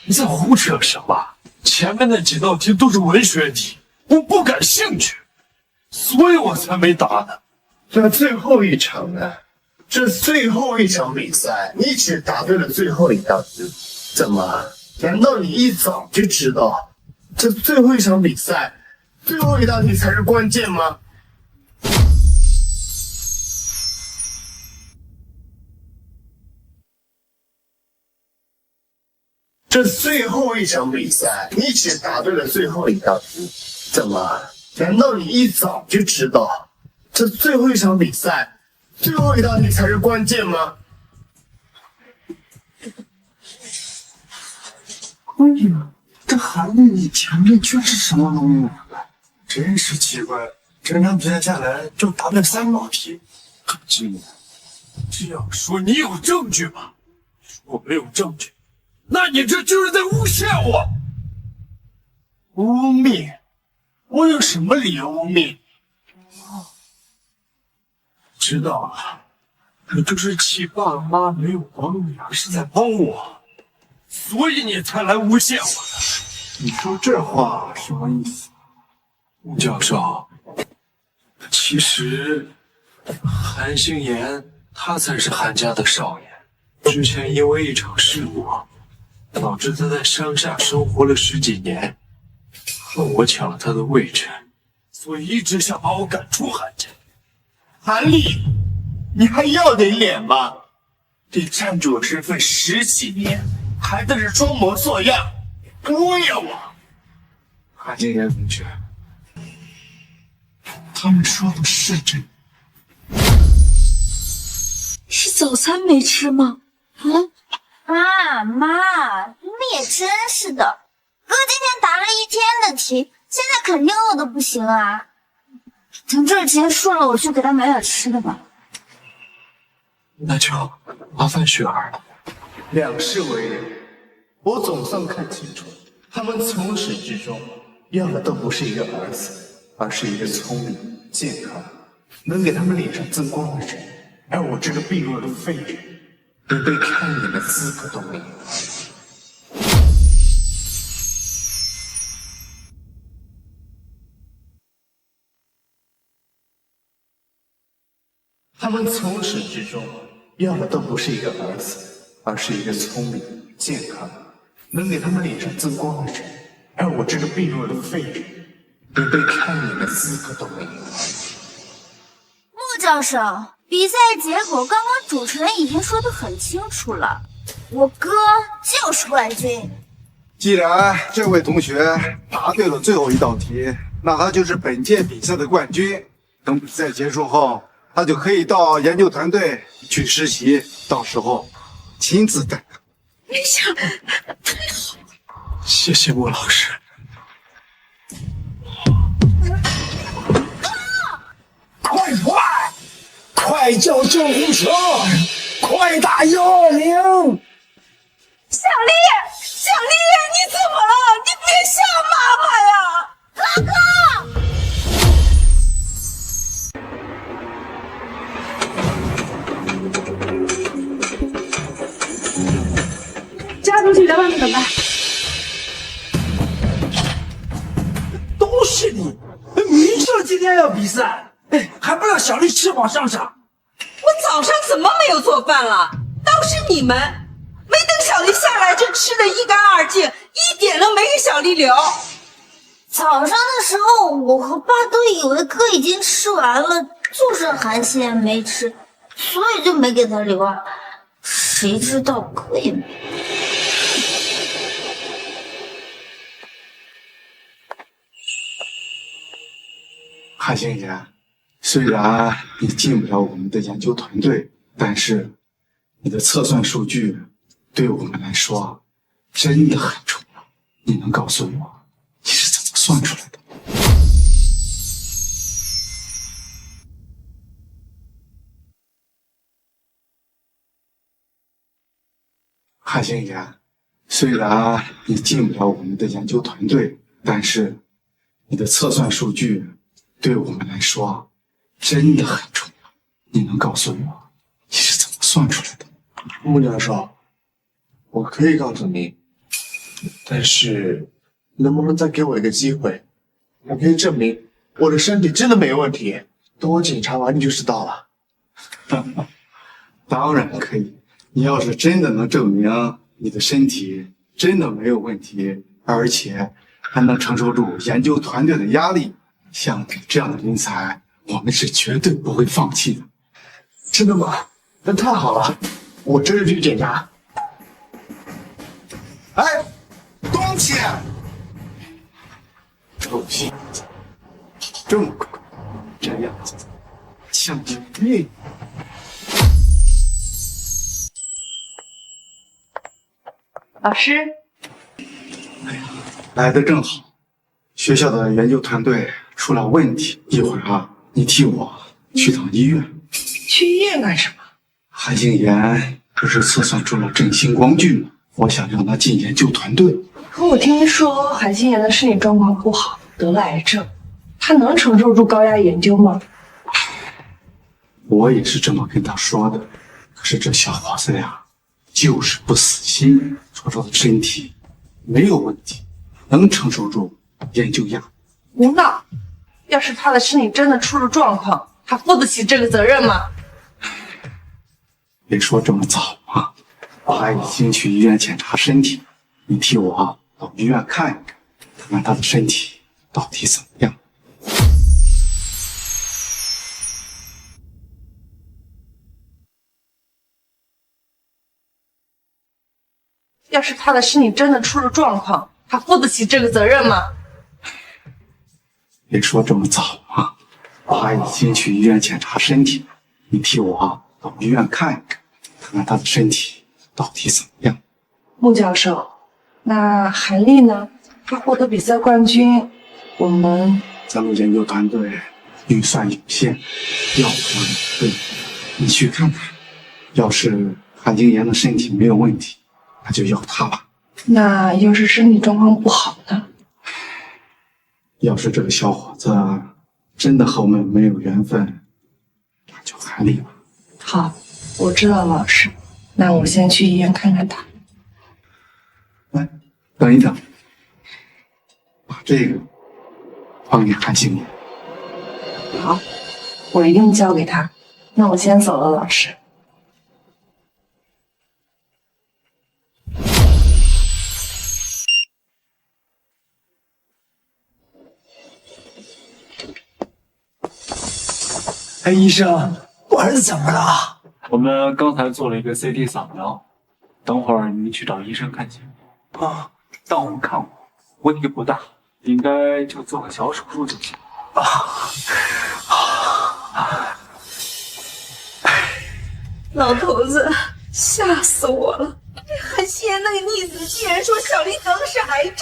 你在胡扯什么？前面那几道题都是文学题，我不感兴趣，所以我才没答呢。这最后一场呢？这最后一场比赛，你只答对了最后一道题，怎么？难道你一早就知道这最后一场比赛，最后一道题才是关键吗？这最后一场比赛，你只答对了最后一道题，怎么？难道你一早就知道这最后一场比赛，最后一道题才是关键吗？哎呀，这韩丽，你前面居然是什么都没有来，真是奇怪，整场比赛下来就答对3道题，很惊人。这样说你有证据吗？我没有证据，那你这就是在诬陷我。污蔑？我有什么理由污蔑？知道了，你就是气爸妈没有帮你，而是在帮我，所以你才来诬陷我的。你说这话什么意思？穆教授，其实韩星言他才是韩家的少爷。之前因为一场事故，导致他在乡下生活了10几年，恨我抢了他的位置，所以一直想把我赶出韩家。韩立，你还要点脸吗？你占据我身份10几年，还在这装模作样，污蔑我！韩星言同学，他们说的是真的。是早餐没吃吗？啊，妈，你们也真是的，哥今天答了一天的题，现在肯定饿得不行啊。等这结束了，我去给他买点吃的吧。那就麻烦雪儿了。两世为人，我总算看清楚，他们从始至终要的都不是一个儿子，而是一个聪明、健康、能给他们脸上增光的人。而我这个病弱的废人，连被看一眼的资格都没有。他们从始至终要的都不是一个儿子，而是一个聪明、健康、能给他们脸上增光的人。而我这个病弱的废人，连被看一眼的资格都没有。穆教授，比赛结果刚刚主持人已经说得很清楚了，我哥就是冠军。既然这位同学答对了最后一道题，那他就是本届比赛的冠军。等比赛结束后，他就可以到研究团队去实习，到时候亲自带他。没想，太好了！谢谢穆老师。快叫救护车！快打120！小丽，小丽，你怎么了？你别吓妈妈呀！哥哥！家主体在外面等待。都是你，明知道今天要比赛，还不让小丽吃饱上场。我早上怎么没有做饭了？都是你们，没等小丽下来就吃得一干二净，一点都没给小丽留。早上的时候，我和爸都以为哥已经吃完了，就剩韩信也没吃，所以就没给他留啊。谁知道哥也没。韩星言，虽然你进不了我们的研究团队，但是你的测算数据对我们来说真的很重要。你能告诉我你是怎么算出来的？韩星言，虽然你进不了我们的研究团队，但是你的测算数据对我们来说真的很重要。你能告诉我你是怎么算出来的？穆教授，我可以告诉你，但是能不能再给我一个机会？我可以证明我的身体真的没问题，等我检查完你就知道了。当然可以，你要是真的能证明你的身体真的没有问题，而且还能承受住研究团队的压力，像你这样的人才，我们是绝对不会放弃的。真的吗？那太好了，我这就去检查。哎，东西，臭小子，这么快，这样子像酒命。老师，来得正好，学校的研究团队出了问题，一会儿你替我去趟医院。去医院干什么？韩星言不是测算出了振兴光矩吗？我想让他进研究团队。可我听说韩心妍的身体状况不好，得了癌症，她能承受住高压研究吗？我也是这么跟他说的，可是这小伙子呀，就是不死心，说他的身体没有问题，能承受住研究压力。胡闹！要是他的身体真的出了状况，他负得起这个责任吗？别说这么早啊，我还已经去医院检查身体，你替我到医院看一看，看看他的身体到底怎么样。要是他的身体真的出了状况，他负得起这个责任吗？别说这么早啊，我还已经去医院检查身体，你替我到医院看一看，看看他的身体到底怎么样。穆教授，那韩丽呢？她获得比赛冠军，咱们研究团队预算有限，要不对，你去看看。要是韩晶妍的身体没有问题，那就要他吧。那要是身体状况不好呢？要是这个小伙子真的和我们没有缘分，那就韩丽吧。好，我知道老师，那我先去医院看看他。来，等一等，把这个还给韩星妍。好，我一定交给他。那我先走了，老师。哎，医生，我儿子怎么了？我们刚才做了一个 CT 扫描，等会儿你去找医生看情况。啊，当我们看过，问题不大，应该就做个小手术就行。老头子，吓死我了！韩心妍那个逆子竟然说小丽得的是癌症，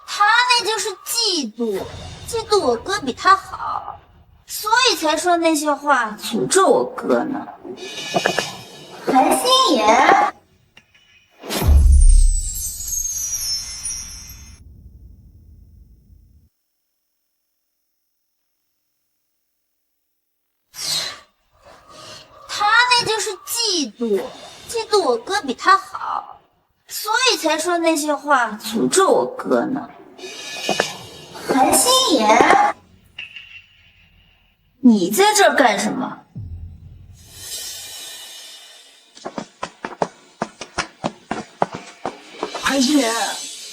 他那就是嫉妒，嫉妒我哥比他好，所以才说那些话诅咒我哥呢。韩心妍，他那就是嫉妒，嫉妒我哥比他好，所以才说那些话诅咒我哥呢。韩心妍，你在这儿干什么？韩心妍，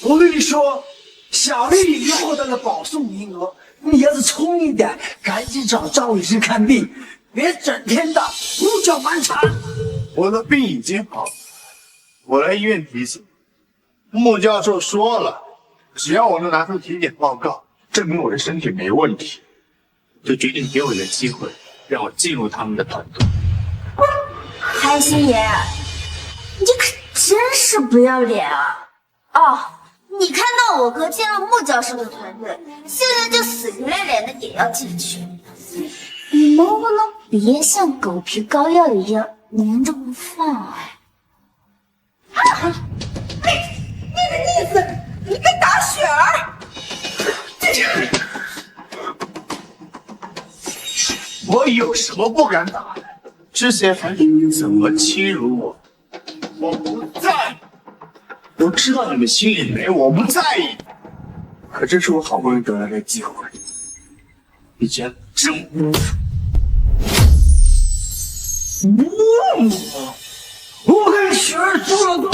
我跟你说，小丽已经获得了保送名额，你要是聪明点，赶紧找赵律师看病，别整天的胡搅蛮缠。我的病已经好了，我来医院体检，穆教授说了，只要我能拿出体检报告，证明我的身体没问题，就决定给我一个机会，让我进入他们的团队。韩心妍，你这可真是不要脸啊！哦，你看到我哥进了穆教授的团队，现在就死皮赖脸的也要进去，你能不能别像狗皮膏药一样粘着不放啊？那个逆子，你敢打雪儿！我有什么不敢打的？之前韩冰怎么欺辱我，我不在意。我知道你们心里没我，不在意。可这是我好不容易得来的机会，你竟然这么侮辱我！我跟雪儿组了队。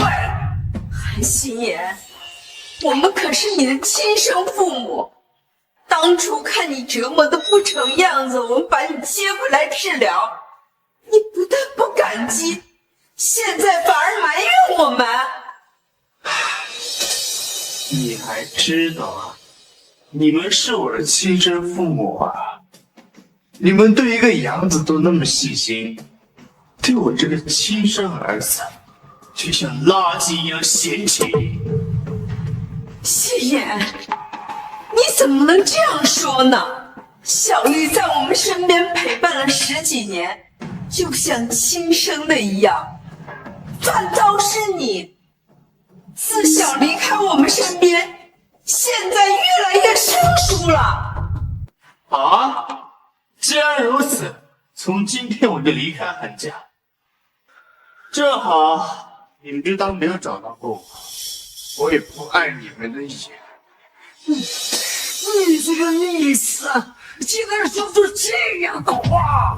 韩心妍，我们可是你的亲生父母，当初看你折磨的不成样子，我们把你接回来治疗，你不但不感激，现在反而埋怨我们。你还知道啊？你们是我的亲生父母啊！你们对一个养子都那么细心，对我这个亲生儿子就像垃圾一样嫌弃。心妍，你怎么能这样说呢？小丽在我们身边陪伴了10几年，就像亲生的一样，反倒是你自小离开我们身边，现在越来越生疏了。啊，既然如此，从今天我就离开韩家。正好你们就当没有找到过我，我也不碍你们的眼。你这个逆子，竟然说出这样的话！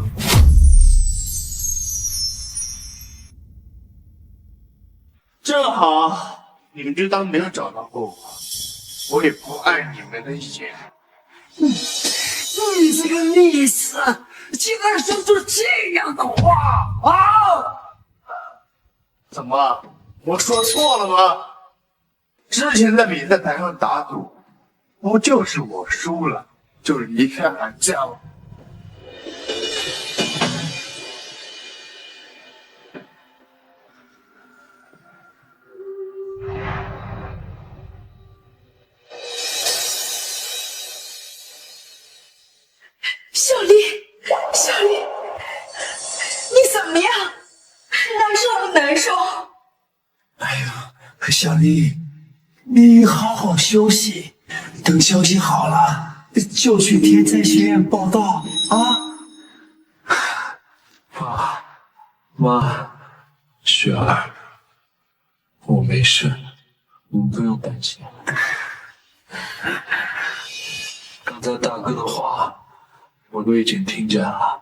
正好你们就当没有找到过我，我也不碍你们的眼。你这个逆子，竟然说出这样的话啊！怎么，我说错了吗？之前在比赛台上打赌，不就是我输了就离开韩家吗？小丽，小丽，你怎么样？难受不难受？哎呀，小丽，你好好休息，等休息好了就去天才学院报道啊！爸妈，雪儿，我没事，你们不用担心。刚才大哥的话我都已经听见了。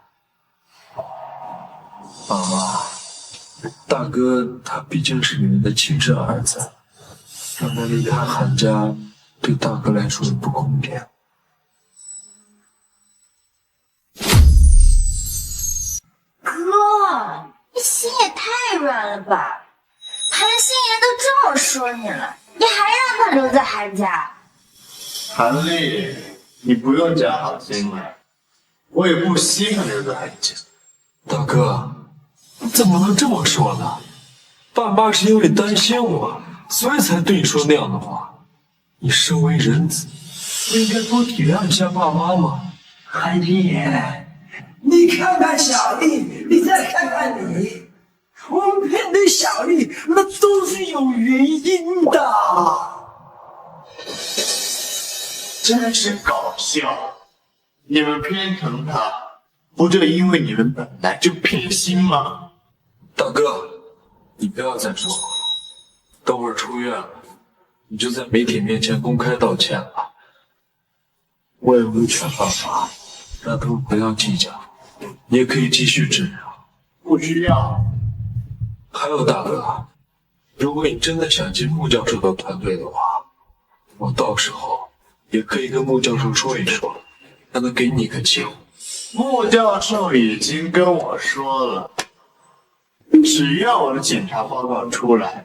爸妈，大哥他毕竟是你们的亲生儿子，让他离开韩家对大哥来说也不公平。哥，你心也太软了吧！韩星爷都这么说你了，你还让他留在韩家？韩丽，你不用假好心了，我也不稀罕留在韩家。大哥，怎么能这么说呢？爸妈是因为担心我，所以才对你说那样的话。你身为人子，不应该多体谅一下爸妈吗？韩星爷，你看看小丽，你再看看你，我们面对小丽，那都是有原因的。真是搞笑！你们偏疼他，不就因为你们本来就偏心吗？大哥，你不要再说了，等会儿出院了，你就在媒体面前公开道歉吧。我也会劝爸妈，让他们不要计较，你也可以继续治疗。不需要。还有大哥，如果你真的想进穆教授的团队的话，我到时候也可以跟穆教授说一说，让他给你个机会。穆教授已经跟我说了，只要我的检查报告出来，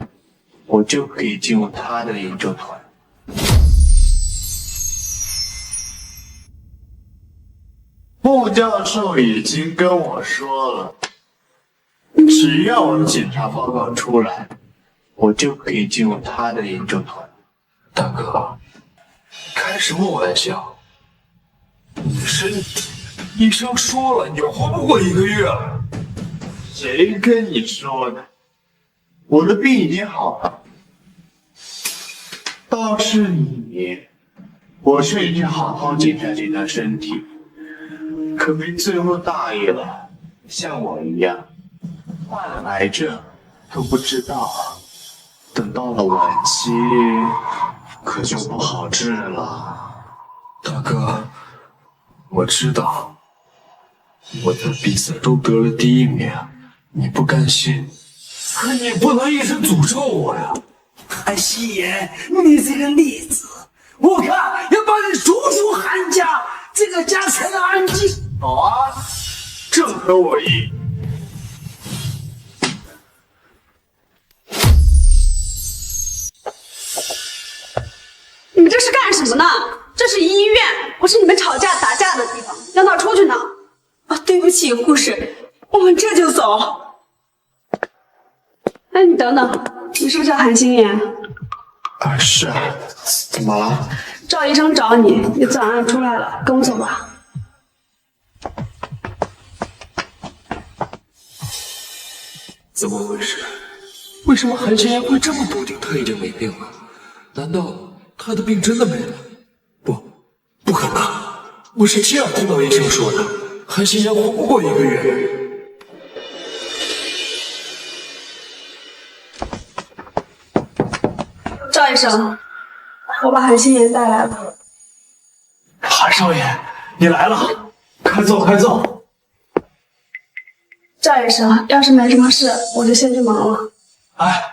我就可以进入他的研究团。穆教授已经跟我说了，只要我的检查报告出来，我就可以进入他的研究团。大哥，开什么玩笑？你身体，医生说了，你活不过1个月了。谁跟你说的？我的病已经好了。倒是你，我劝你去好好检查检查身体，可别最后大意了，像我一样患了癌症都不知道，等到了晚期可就不好治了。大哥，我知道我在比赛中得了第1名，你不甘心，可你不能一直诅咒我呀！韩星爷，你这个例子，我看要把你逐出韩家，这个家才能安静。好啊，正合我意。你们这是干什么呢？这是医院，不是你们吵架打架的地方，让他出去呢。啊，对不起，护士，我们这就走。哎，你等等，你是不是叫韩星爷？啊，是啊，怎么了？赵医生找你，你早上出来了，跟我走吧。怎么回事？为什么韩先言会这么笃定他已经没病了？难道他的病真的没了？不可能！我是亲耳听到医生说的，韩先言活不过1个月。赵医生，我把韩心妍带来了。韩少爷，你来了，快坐，快坐。赵医生，要是没什么事，我就先去忙了。哎，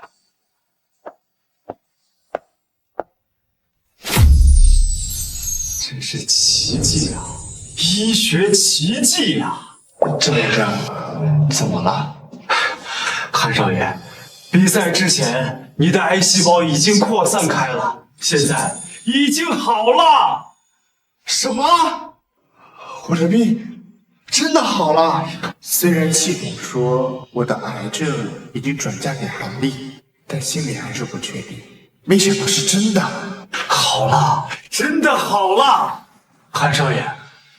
真是奇迹啊！医学奇迹啊！郑医生，怎么了？韩少爷，比赛之前你的癌细胞已经扩散开了，现在已经好了。什么？我的病真的好了？虽然系统说我的癌症已经转嫁给韩丽，但心里还是不确定。没想到是真的，好了，真的好了。韩少爷，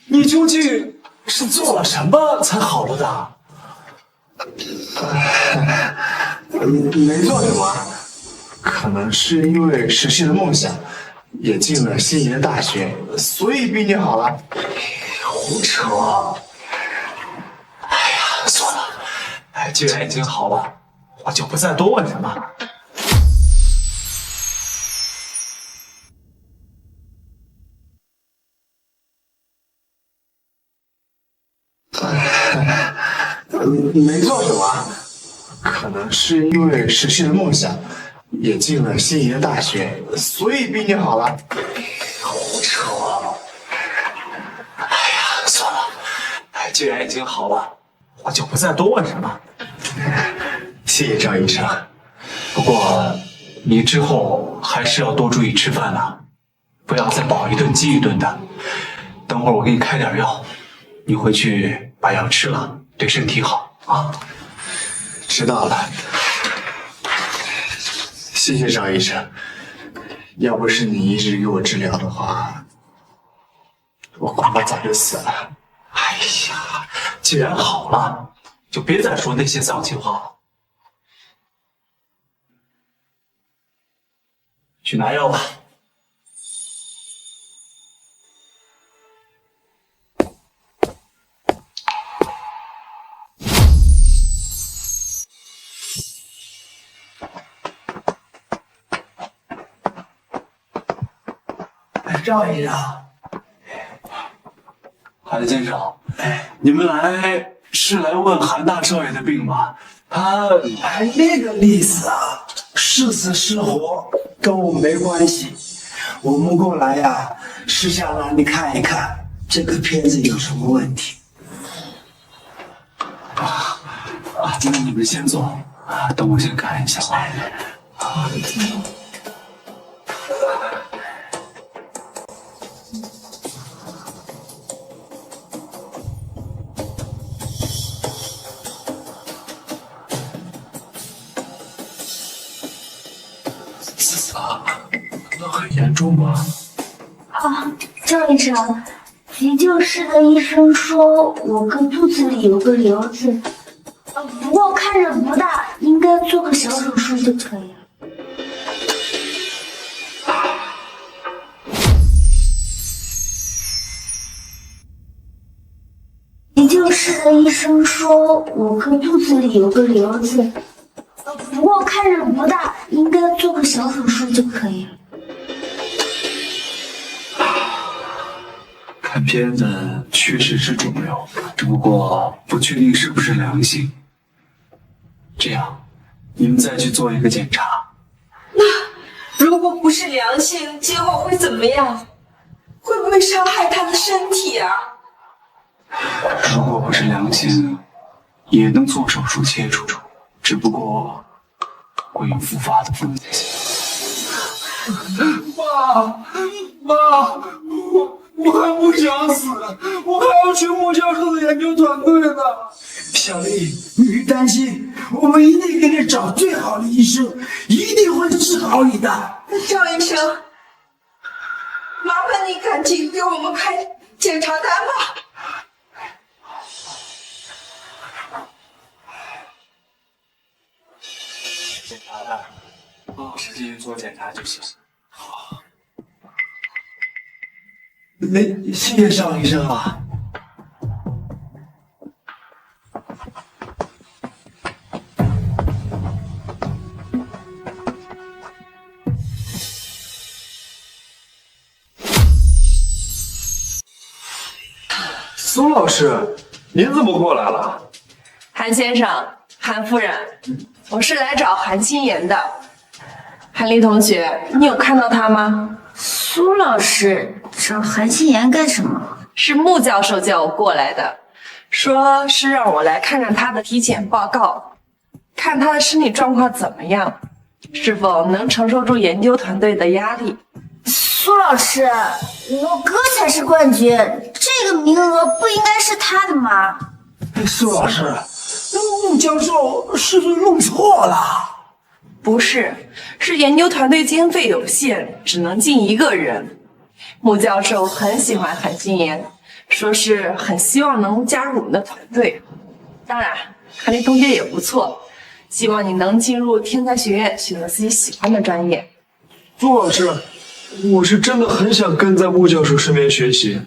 你究竟是做了什么才好了的？没做什么，可能是因为实现了梦想，也进了心仪的大学，所以病就好了。胡扯！哎呀，算了，既然已经好了，我就不再多问什么。没做什么，可能是因为实现了梦想，也进了心仪的大学，所以病就好了。胡扯！哎呀，算了，既然已经好了，我就不再多问什么。谢谢张医生，不过你之后还是要多注意吃饭了，不要再饱一顿饥一顿的。等会儿我给你开点药，你回去把药吃了，对身体好啊。知道了，谢谢张医生。要不是你一直给我治疗的话，我恐怕早就死了。哎呀，既然好了，就别再说那些丧气话了。去拿药吧。赵医生，韩先生，你们来是来问韩大少爷的病吗？他那个例子啊，是死是活跟我没关系。我们过来呀，是想让你看一看这个片子有什么问题。那你们先坐等我先看一下啊。那很严重吗？赵医生，急救室的医生说我个肚子里有个瘤子，不过看着不大，应该做个小手术就可以了。急救室的医生说我个肚子里有个瘤子，不过看着不大，应该做个小手术就可以了。看片子确实是肿瘤，只不过不确定是不是良性。这样，你们再去做一个检查。那如果不是良性，结果会怎么样？会不会伤害他的身体啊？如果不是良性，也能做手术切除，只不过会有复发的风险。妈，我还不想死，我还要去莫教授的研究团队呢。小丽，你别担心，我们一定给你找最好的医生，一定会治好你的。赵医生，麻烦你赶紧给我们开检查单吧。检查的，直接做检查就行。好。那谢谢邵医生啊。苏老师，您怎么过来了？韩先生、韩夫人，我是来找韩心妍的。韩丽同学，你有看到她吗？苏老师找韩心妍干什么？是穆教授叫我过来的，说是让我来看看她的体检报告，看她的身体状况怎么样，是否能承受住研究团队的压力。苏老师，我哥才是冠军，这个名额不应该是他的吗？苏老师，穆教授是不是弄错了？不是，是研究团队经费有限，只能进1个人。穆教授很喜欢韩心妍，说是很希望能加入我们的团队。当然，韩丽同学也不错，希望你能进入天才学院，选择自己喜欢的专业。苏老师，我是真的很想跟在穆教授身边学习，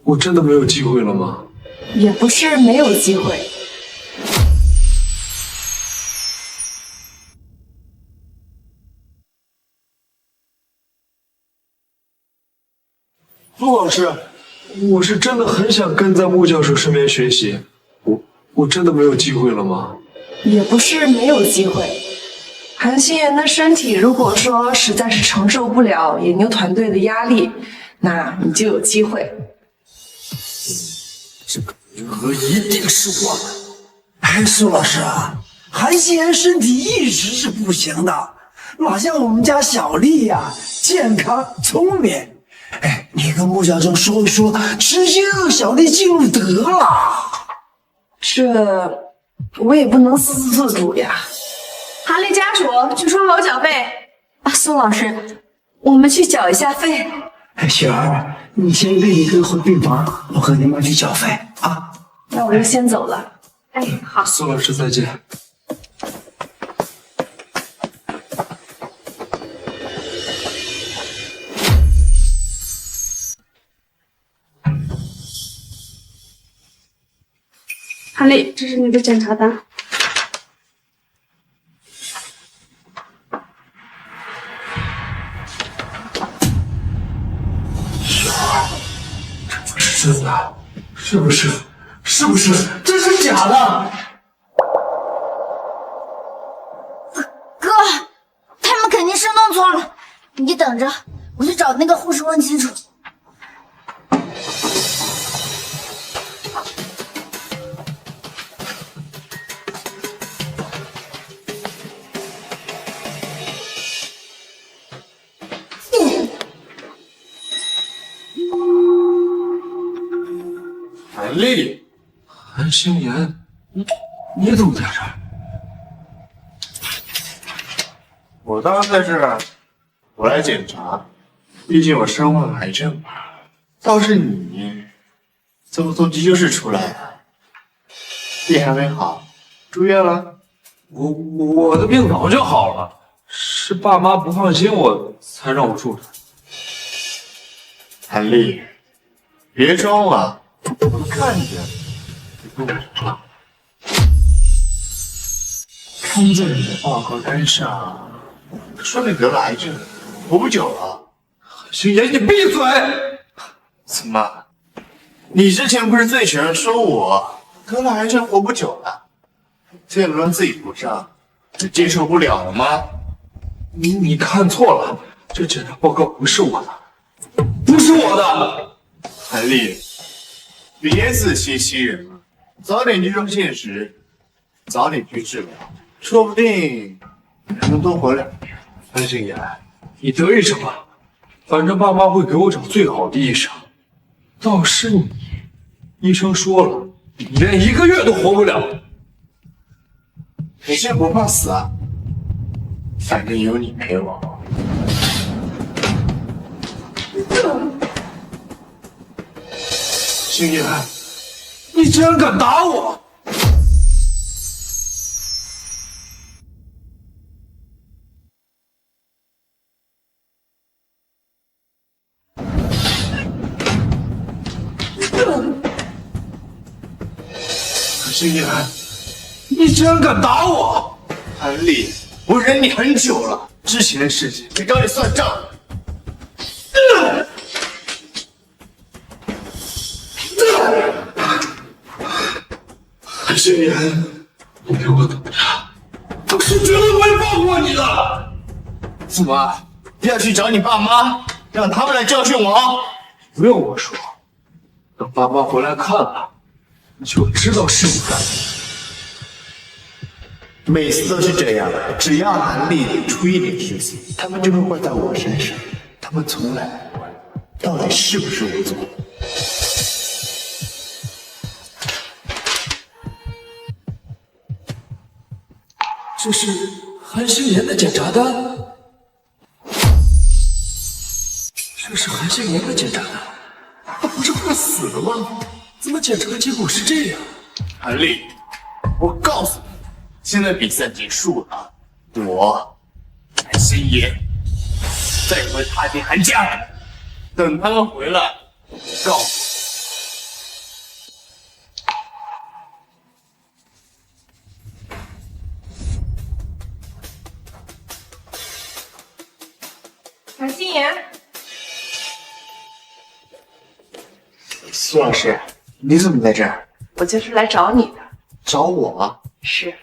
我真的没有机会了吗？也不是没有机会。陆老师，我是真的很想跟在穆教授身边学习，我真的没有机会了吗？也不是没有机会。韩心妍的身体如果说实在是承受不了研究团队的压力，那你就有机会。这个名额一定是我的。哎，苏老师啊，韩心妍身体一直是不行的，哪像我们家小丽呀，健康聪明。哎，你跟穆教授说一说，直接让小丽进入得了。这我也不能私自做主呀。韩丽家属，据说有缴费啊，苏老师，我们去缴一下费。哎，雪儿，你先跟你哥回病房，我和你妈去缴费啊。那我就先走了。哎，好。苏老师再见。韩丽，这是你的检查单。雪儿，这不是真的，是不是？是不是？这是假的？哥，他们肯定是弄错了，你等着，我去找那个护士问清楚。韩丽，韩心妍，你怎么在这儿？我当然在这儿，我来检查，毕竟我身患癌症嘛。倒是你，怎么从急救室出来的？病还没好，住院了？我的病早就好了，是爸妈不放心我才让我住着。韩丽，别装了，我看见你跟我说，看在你的报告单上，说你得了癌症，活不久了。心妍，你闭嘴！怎么？你之前不是最喜欢说我得了癌症活不久了？现在轮到自己头上，你接受不了了吗？你看错了，这检查报告不是我的，不是我的。韩丽，别自欺欺人了，早点接受现实，早点去治疗，说不定还能多活2年。韩心妍，你得意什么？反正爸妈会给我找最好的医生。倒是你，医生说了，你连1个月都活不了。你现在不怕死啊？反正有你陪我。心妍，你竟然敢打我！心妍，你竟然敢打我！韩立，我忍你很久了，之前的事情得找你算账。韩心妍，你给我等着，我是绝对不会放过你的！怎么，要去找你爸妈，让他们来教训我？不用我说，等爸妈回来看了，你就知道是你干的。每次都是这样，只要韩立出一点事情，他们就会怪在我身上。他们从来不问到底是不是我做的。这是韩星妍的检查单，这是韩星妍的检查单，他不是快死了吗？怎么检查的结果是这样？韩立，我告诉你，现在比赛结束了，我韩星妍再回踏进韩家，等他们回来，告诉我。韩心妍，苏老师，你怎么在这儿？我就是来找你的。找我？是，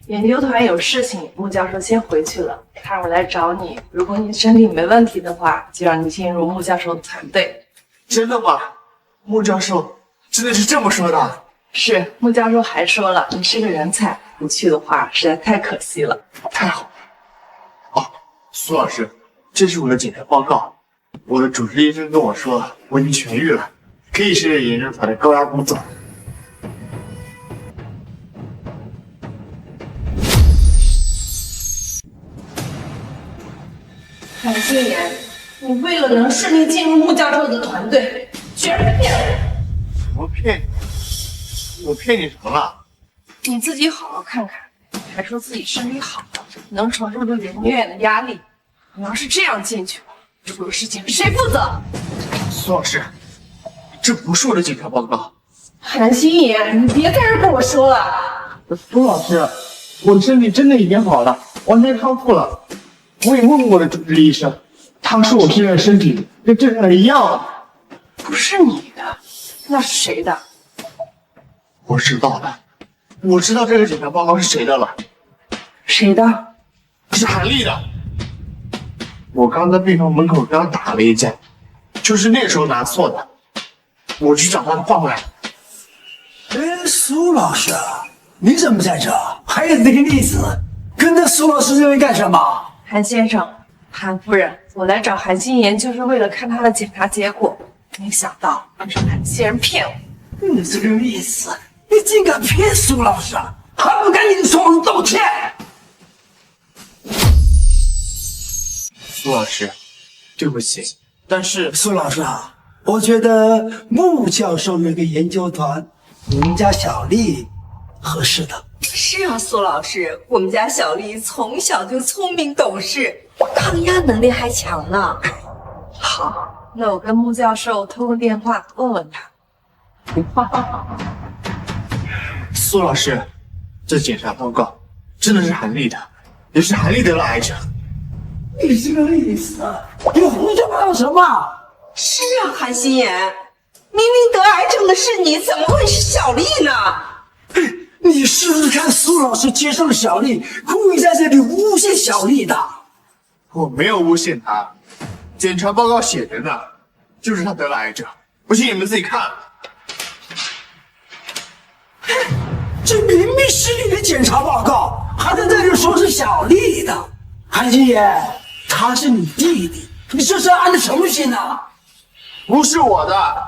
研究团有事情，穆教授先回去了，他让我来找你。如果你身体没问题的话，就让你进入穆教授的团队。真的吗？穆教授真的是这么说的？是，穆教授还说了，你是个人才，不去的话实在太可惜了。太好了。哦，苏老师，这是我的检查报告。我的主治医生跟我说，我已经痊愈了，可以是研究团的高压工作。韩心妍，你为了能顺利进入穆教授的团队，居然骗我！我骗你？我骗你什么了？你自己好好看看，还说自己身体好了，能承受住研究院的压力。你要是这样进去了，出了事情谁负责？苏老师，这不是我的检查报告。韩心妍，你别在这跟我说了。苏老师，我的身体真的已经好了，完全康复了。我也问过我的主治医生，他说我现在身体跟正常人一样。不是你的，那是谁的？我知道了，我知道这个检查报告是谁的了。谁的？是韩立的。我刚在病房门口刚打了一架，就是那时候拿错的。我去找他换回来。哎，苏老师，你怎么在这？还有那个栗子，跟着苏老师这边干什么？韩先生，韩夫人，我来找韩心妍就是为了看她的检查结果，没想到是韩先生骗我。你这个栗子，你竟敢骗苏老师，还不赶紧说我道歉！苏老师，对不起，但是苏老师啊，我觉得穆教授那个研究团，我们家小丽合适的。是啊，苏老师，我们家小丽从小就聪明懂事，抗压能力还强呢。好，那我跟穆教授通个电话问问他。苏老师，这检查报告真的是韩立的，也是韩立得了癌症。你这个栗子，你胡说八道什么？是啊，韩心妍，明明得癌症的是你，怎么会是小丽呢？你试试看，苏老师接受了小丽，故意在这里诬陷小丽的。我没有诬陷他，检查报告写着呢，就是他得了癌症，不信你们自己看。这明明是你的检查报告，还在这里说是小丽的。韩心妍，他是你弟弟，你这是按的什么心呢？不是我的，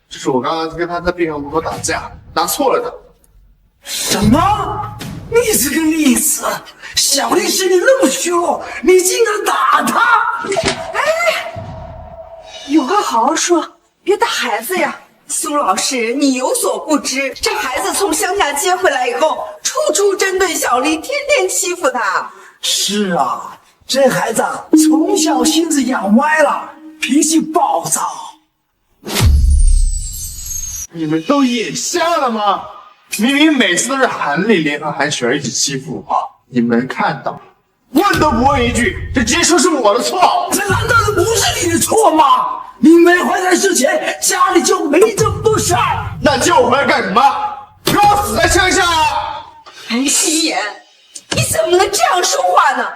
这是我刚刚跟他在病房门口打架，拿错了的。什么？你这个栗子，小丽身体那么虚弱，你竟敢打她！哎，有话好好说，别打孩子呀。苏老师，你有所不知，这孩子从乡下接回来以后，处处针对小丽，天天欺负她。是啊，这孩子从小心子养歪了，脾气暴躁。你们都眼瞎了吗？明明每次都是韩丽联合韩雪儿一起欺负我，你们看到，问都不问一句，就直接说是我的错，这难道不是你的错吗？你没回来之前，家里就没这么多事儿。那叫我回来干什么？给我死在乡下啊！韩希言，你怎么能这样说话呢？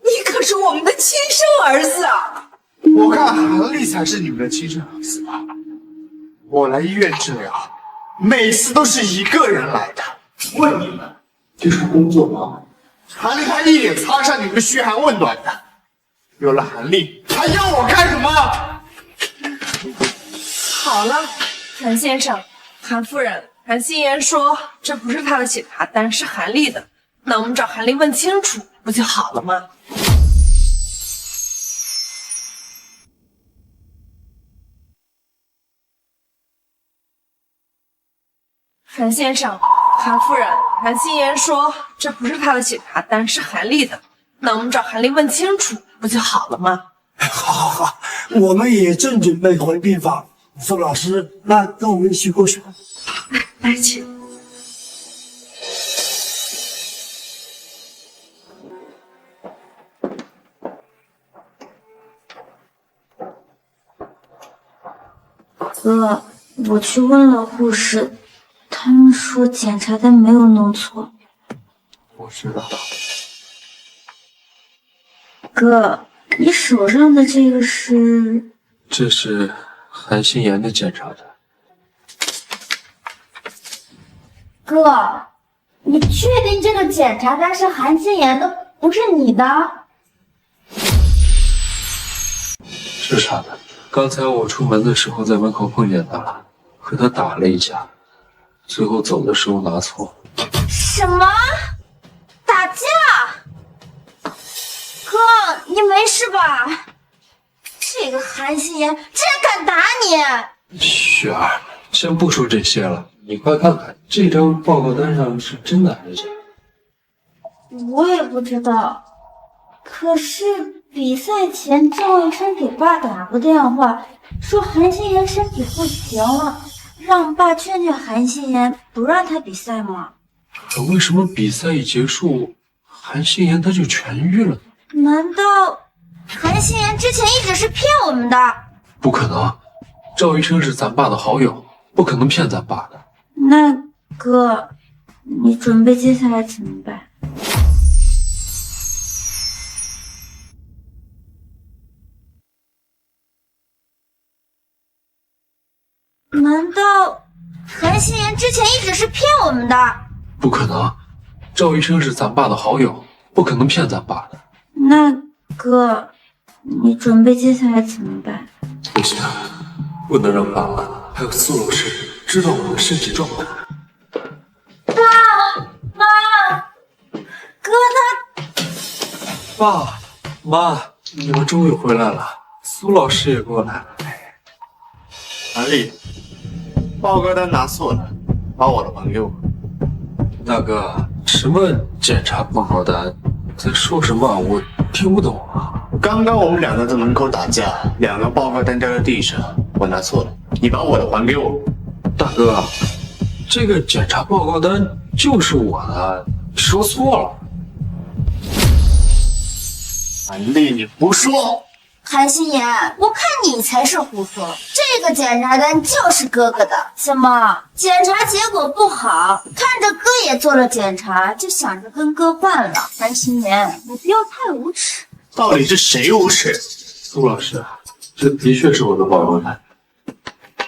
你可是我们的亲生儿子啊！我看韩丽才是你们的亲生儿子吧。我来医院治疗，每次都是一个人来的。问你们，这是工作吗？韩丽她一脸擦伤你们嘘寒问暖的，有了韩丽，还要我干什么？好了，韩先生、韩夫人，韩希言说这不是他的检查单，是韩丽的。那我们找韩丽问清楚，不就好了吗？韩先生、韩夫人，韩希言说这不是他的检查单，是韩丽的。那我们找韩丽问清楚，不就好了吗？好，我们也正准备回病房。宋老师，那跟我们一起过去。来，请。哥，我去问了护士，他们说检查单没有弄错。我知道。哥，你手上的这个是？这是韩心妍的检查单。哥，你确定这个检查单是韩心妍的，不是你的？是他的。刚才我出门的时候在门口碰见他了，和他打了一架，最后走的时候拿错。什么？打架？哥，你没事吧？这个韩心妍竟然敢打你！雪儿，先不说这些了，你快看看这张报告单上是真的还是假的？我也不知道，可是比赛前赵医生给爸打过电话，说韩心妍身体不行了，让爸劝劝韩心妍，不让她比赛吗？可为什么比赛一结束，韩心妍她就痊愈了呢？难道韩心妍之前一直是骗我们的？不可能，赵医生是咱爸的好友，不可能骗咱爸的。那哥，你准备接下来怎么办？难道韩心妍之前一直是骗我们的？不可能，赵医生是咱爸的好友，不可能骗咱爸的。那哥，你准备接下来怎么办？不行，不能让爸爸还有苏老师知道我的身体状态。爸妈，哥他……爸妈，你们终于回来了，苏老师也过来了。韩丽，报告单拿错了，把我的还给我。大哥，什么检查报告单？在说什么？我听不懂啊！刚刚我们两个在门口打架，两个报告单掉在地上，我拿错了，你把我的还给我。大哥，这个检查报告单就是我的，你说错了。韩丽，你胡说！韩心妍，我看你才是胡说，这个检查单就是哥哥的。怎么，检查结果不好，看着哥也做了检查，就想着跟哥换了？韩心妍，你不要太无耻。到底是谁无耻？苏老师，这的确是我的报告单。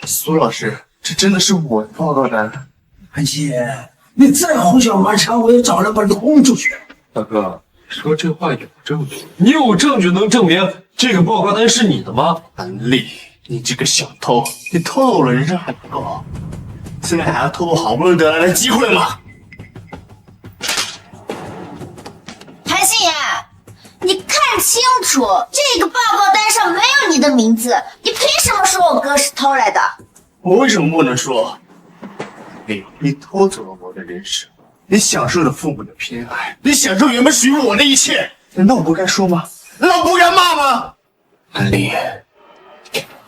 苏老师，这真的是我的报告单。韩心妍，你再胡搅蛮缠，我也找人把你轰出去。大哥，你说这话有证据？你有证据能证明这个报告单是你的吗？韩丽，你这个小偷，你偷了我的人生还不够，现在还要偷我好不容易得来的机会吗？韩心妍，你看清楚，这个报告单上没有你的名字，你凭什么说我哥是偷来的？我为什么不能说？你偷走了我的人生，你享受了父母的偏爱，你享受原本属于我的一切，难道我不该说吗？难道不该骂吗？韩丽，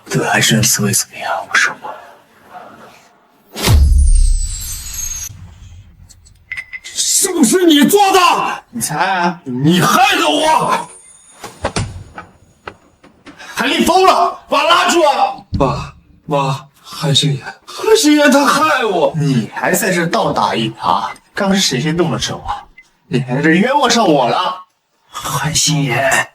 得癌症滋味怎么样？我说过。不是你做的？你猜啊？你害的我！韩立疯了，把他拉住啊！爸妈，韩星言，韩星言他害我，你还在这倒打一耙？刚是谁先动了手啊？你还在这冤枉上我了？韩星言，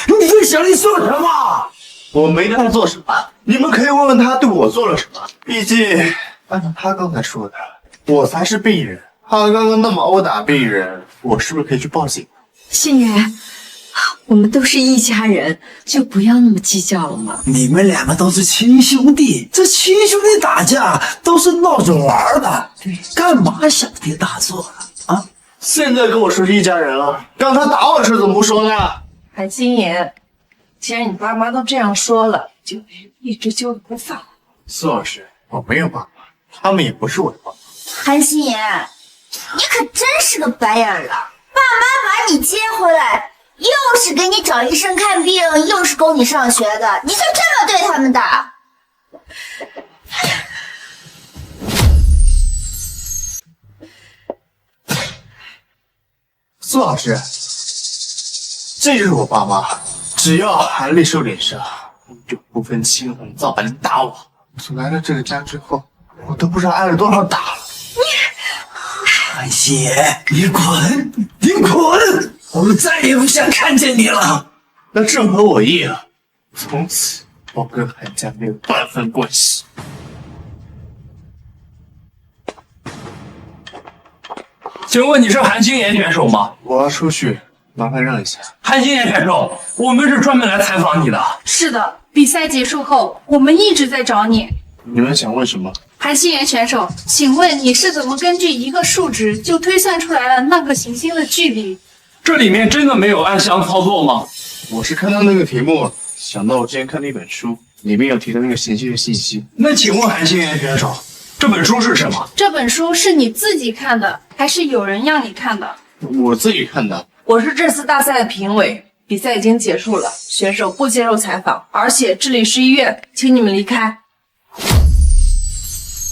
你对小丽做了什么？我没对他做什么，你们可以问问他对我做了什么。毕竟按照他刚才说的，我才是病人。他刚刚那么殴打病人，我是不是可以去报警？心言，我们都是一家人，就不要那么计较了嘛。你们两个都是亲兄弟，这亲兄弟打架都是闹着玩的，干嘛小题大做了啊？现在跟我说是一家人了，刚才打我的时候怎么不说呢？韩星言，既然你爸妈都这样说了，就别一直揪着不放。苏老师，我没有爸妈，他们也不是我的爸妈。韩星言，你可真是个白眼狼！爸妈把你接回来，又是给你找医生看病，又是供你上学的，你就这么对他们的？苏老师，这就是我爸妈。只要韩立受点伤，就不分青红皂白的打我。从来了这个家之后，我都不知道挨了多少打了。韩星言，你滚！你滚！我们再也不想看见你了。那正合我意了。从此，我跟韩家没有半分关系。请问你是韩星言选手吗？我要出去，麻烦让一下。韩星言选手，我们是专门来采访你的。是的，比赛结束后，我们一直在找你。你们想问什么？韩星言选手，请问你是怎么根据一个数值就推算出来了那个行星的距离？这里面真的没有暗箱操作吗？我是看到那个题目，想到我之前看的一本书，里面有提到那个行星的信息。那请问韩星言选手，这本书是什么？这本书是你自己看的，还是有人让你看的？我自己看的。我是这次大赛的评委，比赛已经结束了，选手不接受采访，而且这里是医院，请你们离开。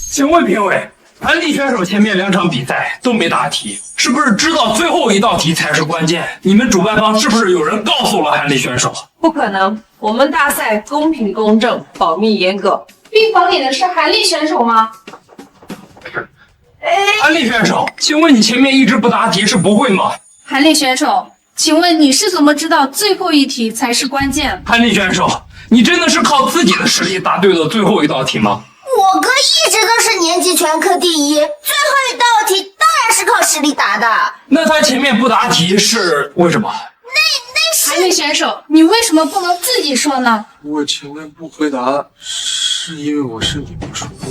请问评委，韩立选手前面2场比赛都没答题，是不是知道最后一道题才是关键？你们主办方是不是有人告诉了韩立选手？不可能，我们大赛公平公正，保密严格。病房里的是韩立选手吗？韩立选手，请问你前面一直不答题是不会吗？韩立选手，请问你是怎么知道最后一题才是关键？韩立选手，你真的是靠自己的实力答对了最后一道题吗？我哥一直都是年级全科第一，最后一道题当然是靠实力答的。那他前面不答题是为什么？那是韩立选手，你为什么不能自己说呢？我前面不回答，是因为我身体不舒服。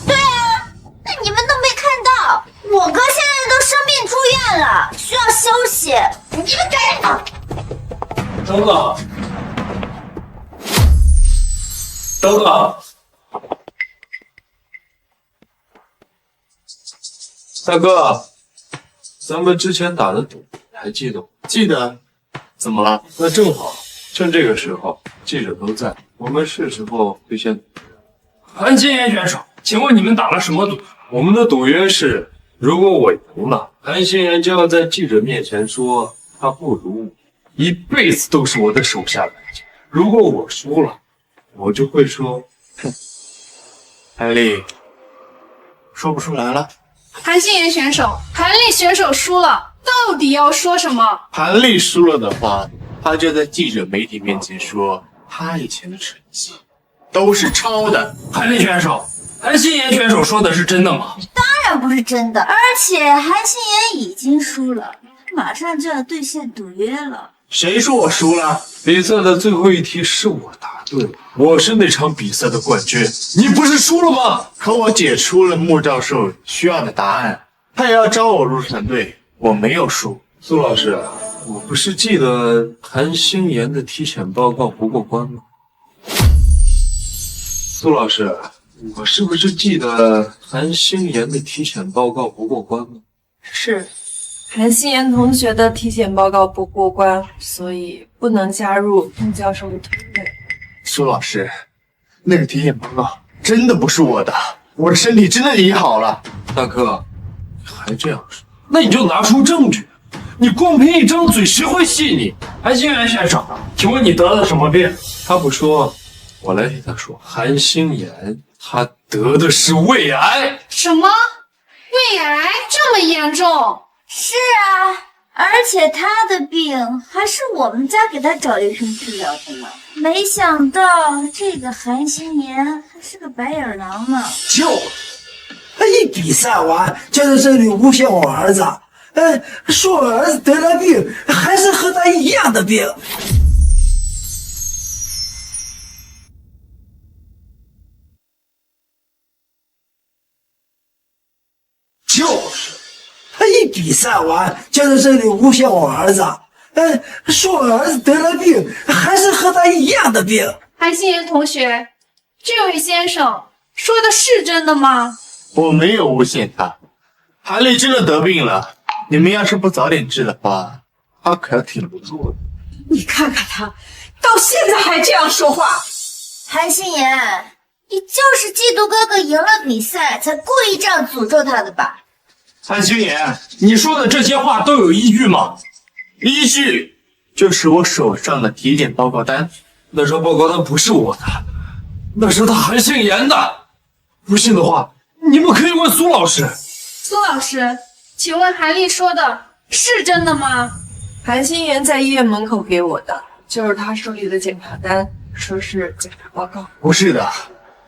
对啊，那你们都没看到，我哥现在都生病住院了，需要休息。你们赶紧等等，等等，大哥，咱们之前打的赌还记得吗？记得。怎么了？那正好，趁这个时候记者都在，我们是时候兑现。韩星言选手，请问你们打了什么赌？我们的赌约是，如果我赢了，韩星言将要在记者面前说他不如我，一辈子都是我的手下败将。如果我输了，我就会说，哼，韩立，说不出来了。韩星言选手，韩立选手输了，到底要说什么？韩立输了的话，他就在记者媒体面前说，他以前的成绩都是抄的。韩立选手，韩星言选手说的是真的吗？当然不是真的，而且韩星言已经输了，马上就要兑现赌约了。谁说我输了？比赛的最后一题是我答对了，我是那场比赛的冠军。你不是输了吗？可我解出了穆教授需要的答案，他也要招我入团队，我没有输。苏老师，我不是记得韩星言的体检报告不过关吗？苏老师，我是不是记得韩星言的体检报告不过关吗？是，韩星言同学的体检报告不过关，所以不能加入穆教授的团队。苏老师，那个体检报告真的不是我的，我的身体真的已经好了。大哥，还这样说？那你就拿出证据。你光凭一张嘴，谁会信你？韩星元先生，请问你得了什么病？他不说，我来替他说。韩星妍，他得的是胃癌。什么？胃癌这么严重？是啊，而且他的病还是我们家给他找医生治疗的呢。没想到这个韩星妍还是个白眼狼呢。他一比赛完就在这里诬陷我儿子，说我儿子得了病，还是和他一样的病。他一比赛完就在这里诬陷我儿子，说我儿子得了病，还是和他一样的病。韩星妍同学，这位先生说的是真的吗？我没有诬陷他，韩丽真的得病了。你们要是不早点治的话，他可要挺不住的。你看看他，到现在还这样说话。韩星妍，你就是嫉妒哥哥赢了比赛，才故意这样诅咒他的吧？韩星妍，你说的这些话都有依据吗？依据就是我手上的体检报告单。那张报告单不是我的，那是他韩星妍的。不信的话，你们可以问苏老师。苏老师，请问韩丽说的是真的吗？韩星妍在医院门口给我的，就是他手里的检查单，说是检查报告。不是的，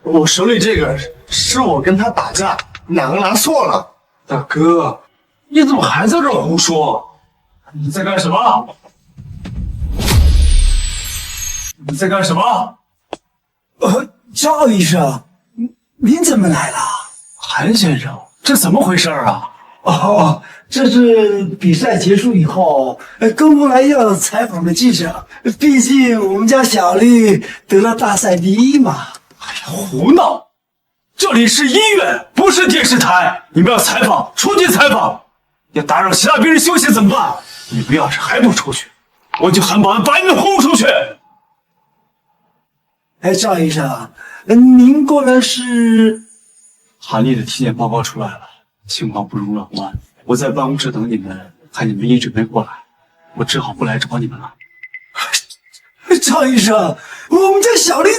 我手里这个是我跟他打架，两个拿错了。大哥，你怎么还在这胡说？你在干什么？你在干什么？赵医生，您怎么来了？韩先生，这怎么回事啊？哦，这是比赛结束以后跟过来要采访的记者，毕竟我们家小丽得了大赛第一嘛。哎呀，胡闹！这里是医院，不是电视台，你们要采访，出去采访。要打扰其他别人休息怎么办？你们要是还不出去，我就喊保安把你们轰出去。赵医生，您过来是？韩丽的体检报告出来了，情况不容乐观。我在办公室等你们，看你们一直没过来，我只好不来找你们了。赵医生，我们家小丽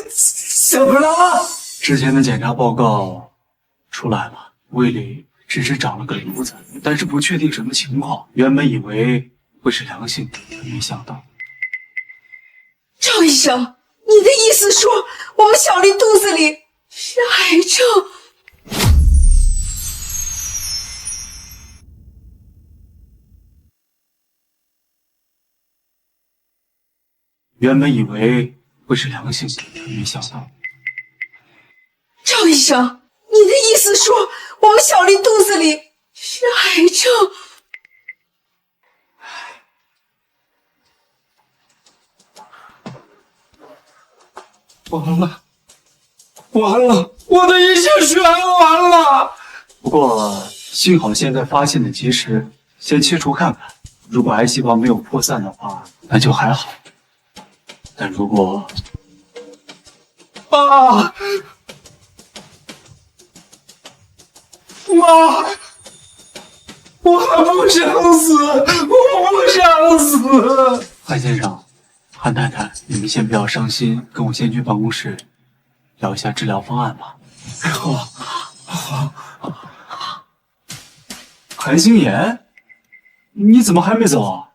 怎么了？之前的检查报告出来了，胃里只是长了个瘤子，但是不确定什么情况。原本以为会是良性的，没想到。赵医生，你的意思说我们小丽肚子里是癌症？原本以为会是良性的，没想到。赵医生，你的意思说我们小丽肚子里是癌症？完了，完了，我的一切全完了。不过幸好现在发现的及时，先切除看看。如果癌细胞没有扩散的话，那就还好。但如果……啊！妈！我还不想死，我不想死。韩先生，韩太太，你们先不要伤心，跟我先去办公室聊一下治疗方案吧。好。韩星妍，你怎么还没走啊？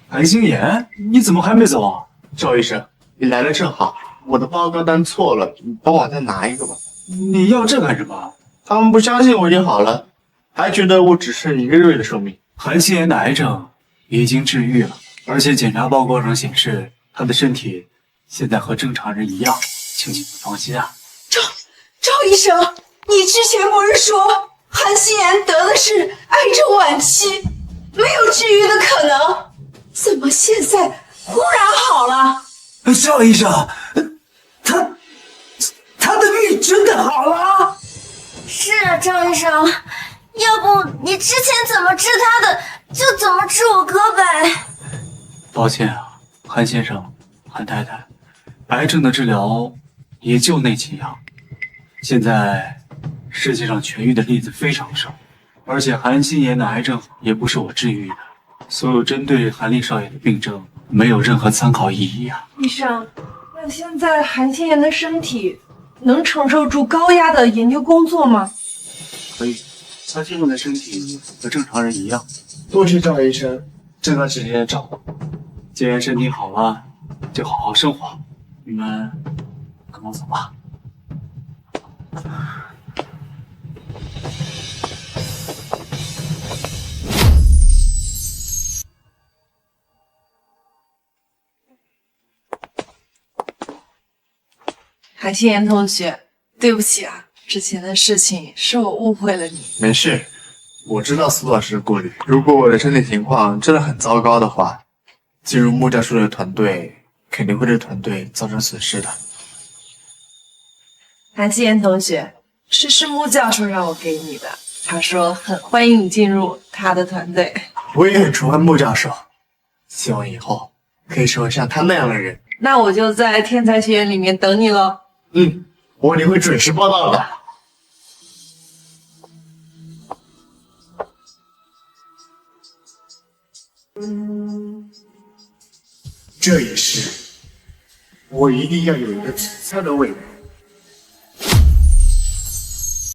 韩星妍，你怎么还没走啊？赵医生，你来的正好，我的报告单错了，你帮我再拿一个吧。你要这干什么？他们不相信我已经好了，还觉得我只剩1个月的寿命。韩星妍的癌症已经治愈了，而且检查报告上显示，他的身体现在和正常人一样，请你们放心啊。赵医生，你之前不是说韩星妍得的是癌症晚期，没有治愈的可能？怎么现在忽然好了？赵医生，他的病真的好了？是啊，赵医生，要不你之前怎么治他的，就怎么治我哥呗。抱歉啊，韩先生、韩太太，癌症的治疗也就那几样。现在世界上痊愈的例子非常少，而且韩心妍的癌症也不是我治愈的，所有针对韩立少爷的病症没有任何参考意义啊。医生，那现在韩心妍的身体能承受住高压的研究工作吗？可以，他现在的身体和正常人一样。多去找医生，这段时间找。既然身体好了，就好好生活。你们跟我走吧。韩心妍同学，对不起啊，之前的事情是我误会了你。没事，我知道苏老师的顾虑。如果我的身体情况真的很糟糕的话，进入穆教授的团队肯定会对团队造成损失的。韩心妍同学，是穆教授让我给你的，他说很欢迎你进入他的团队。我也很崇拜穆教授，希望以后可以成为像他那样的人。那我就在天才学院里面等你喽。我一定会准时报到的。这一世，我一定要有一个璀璨的未来。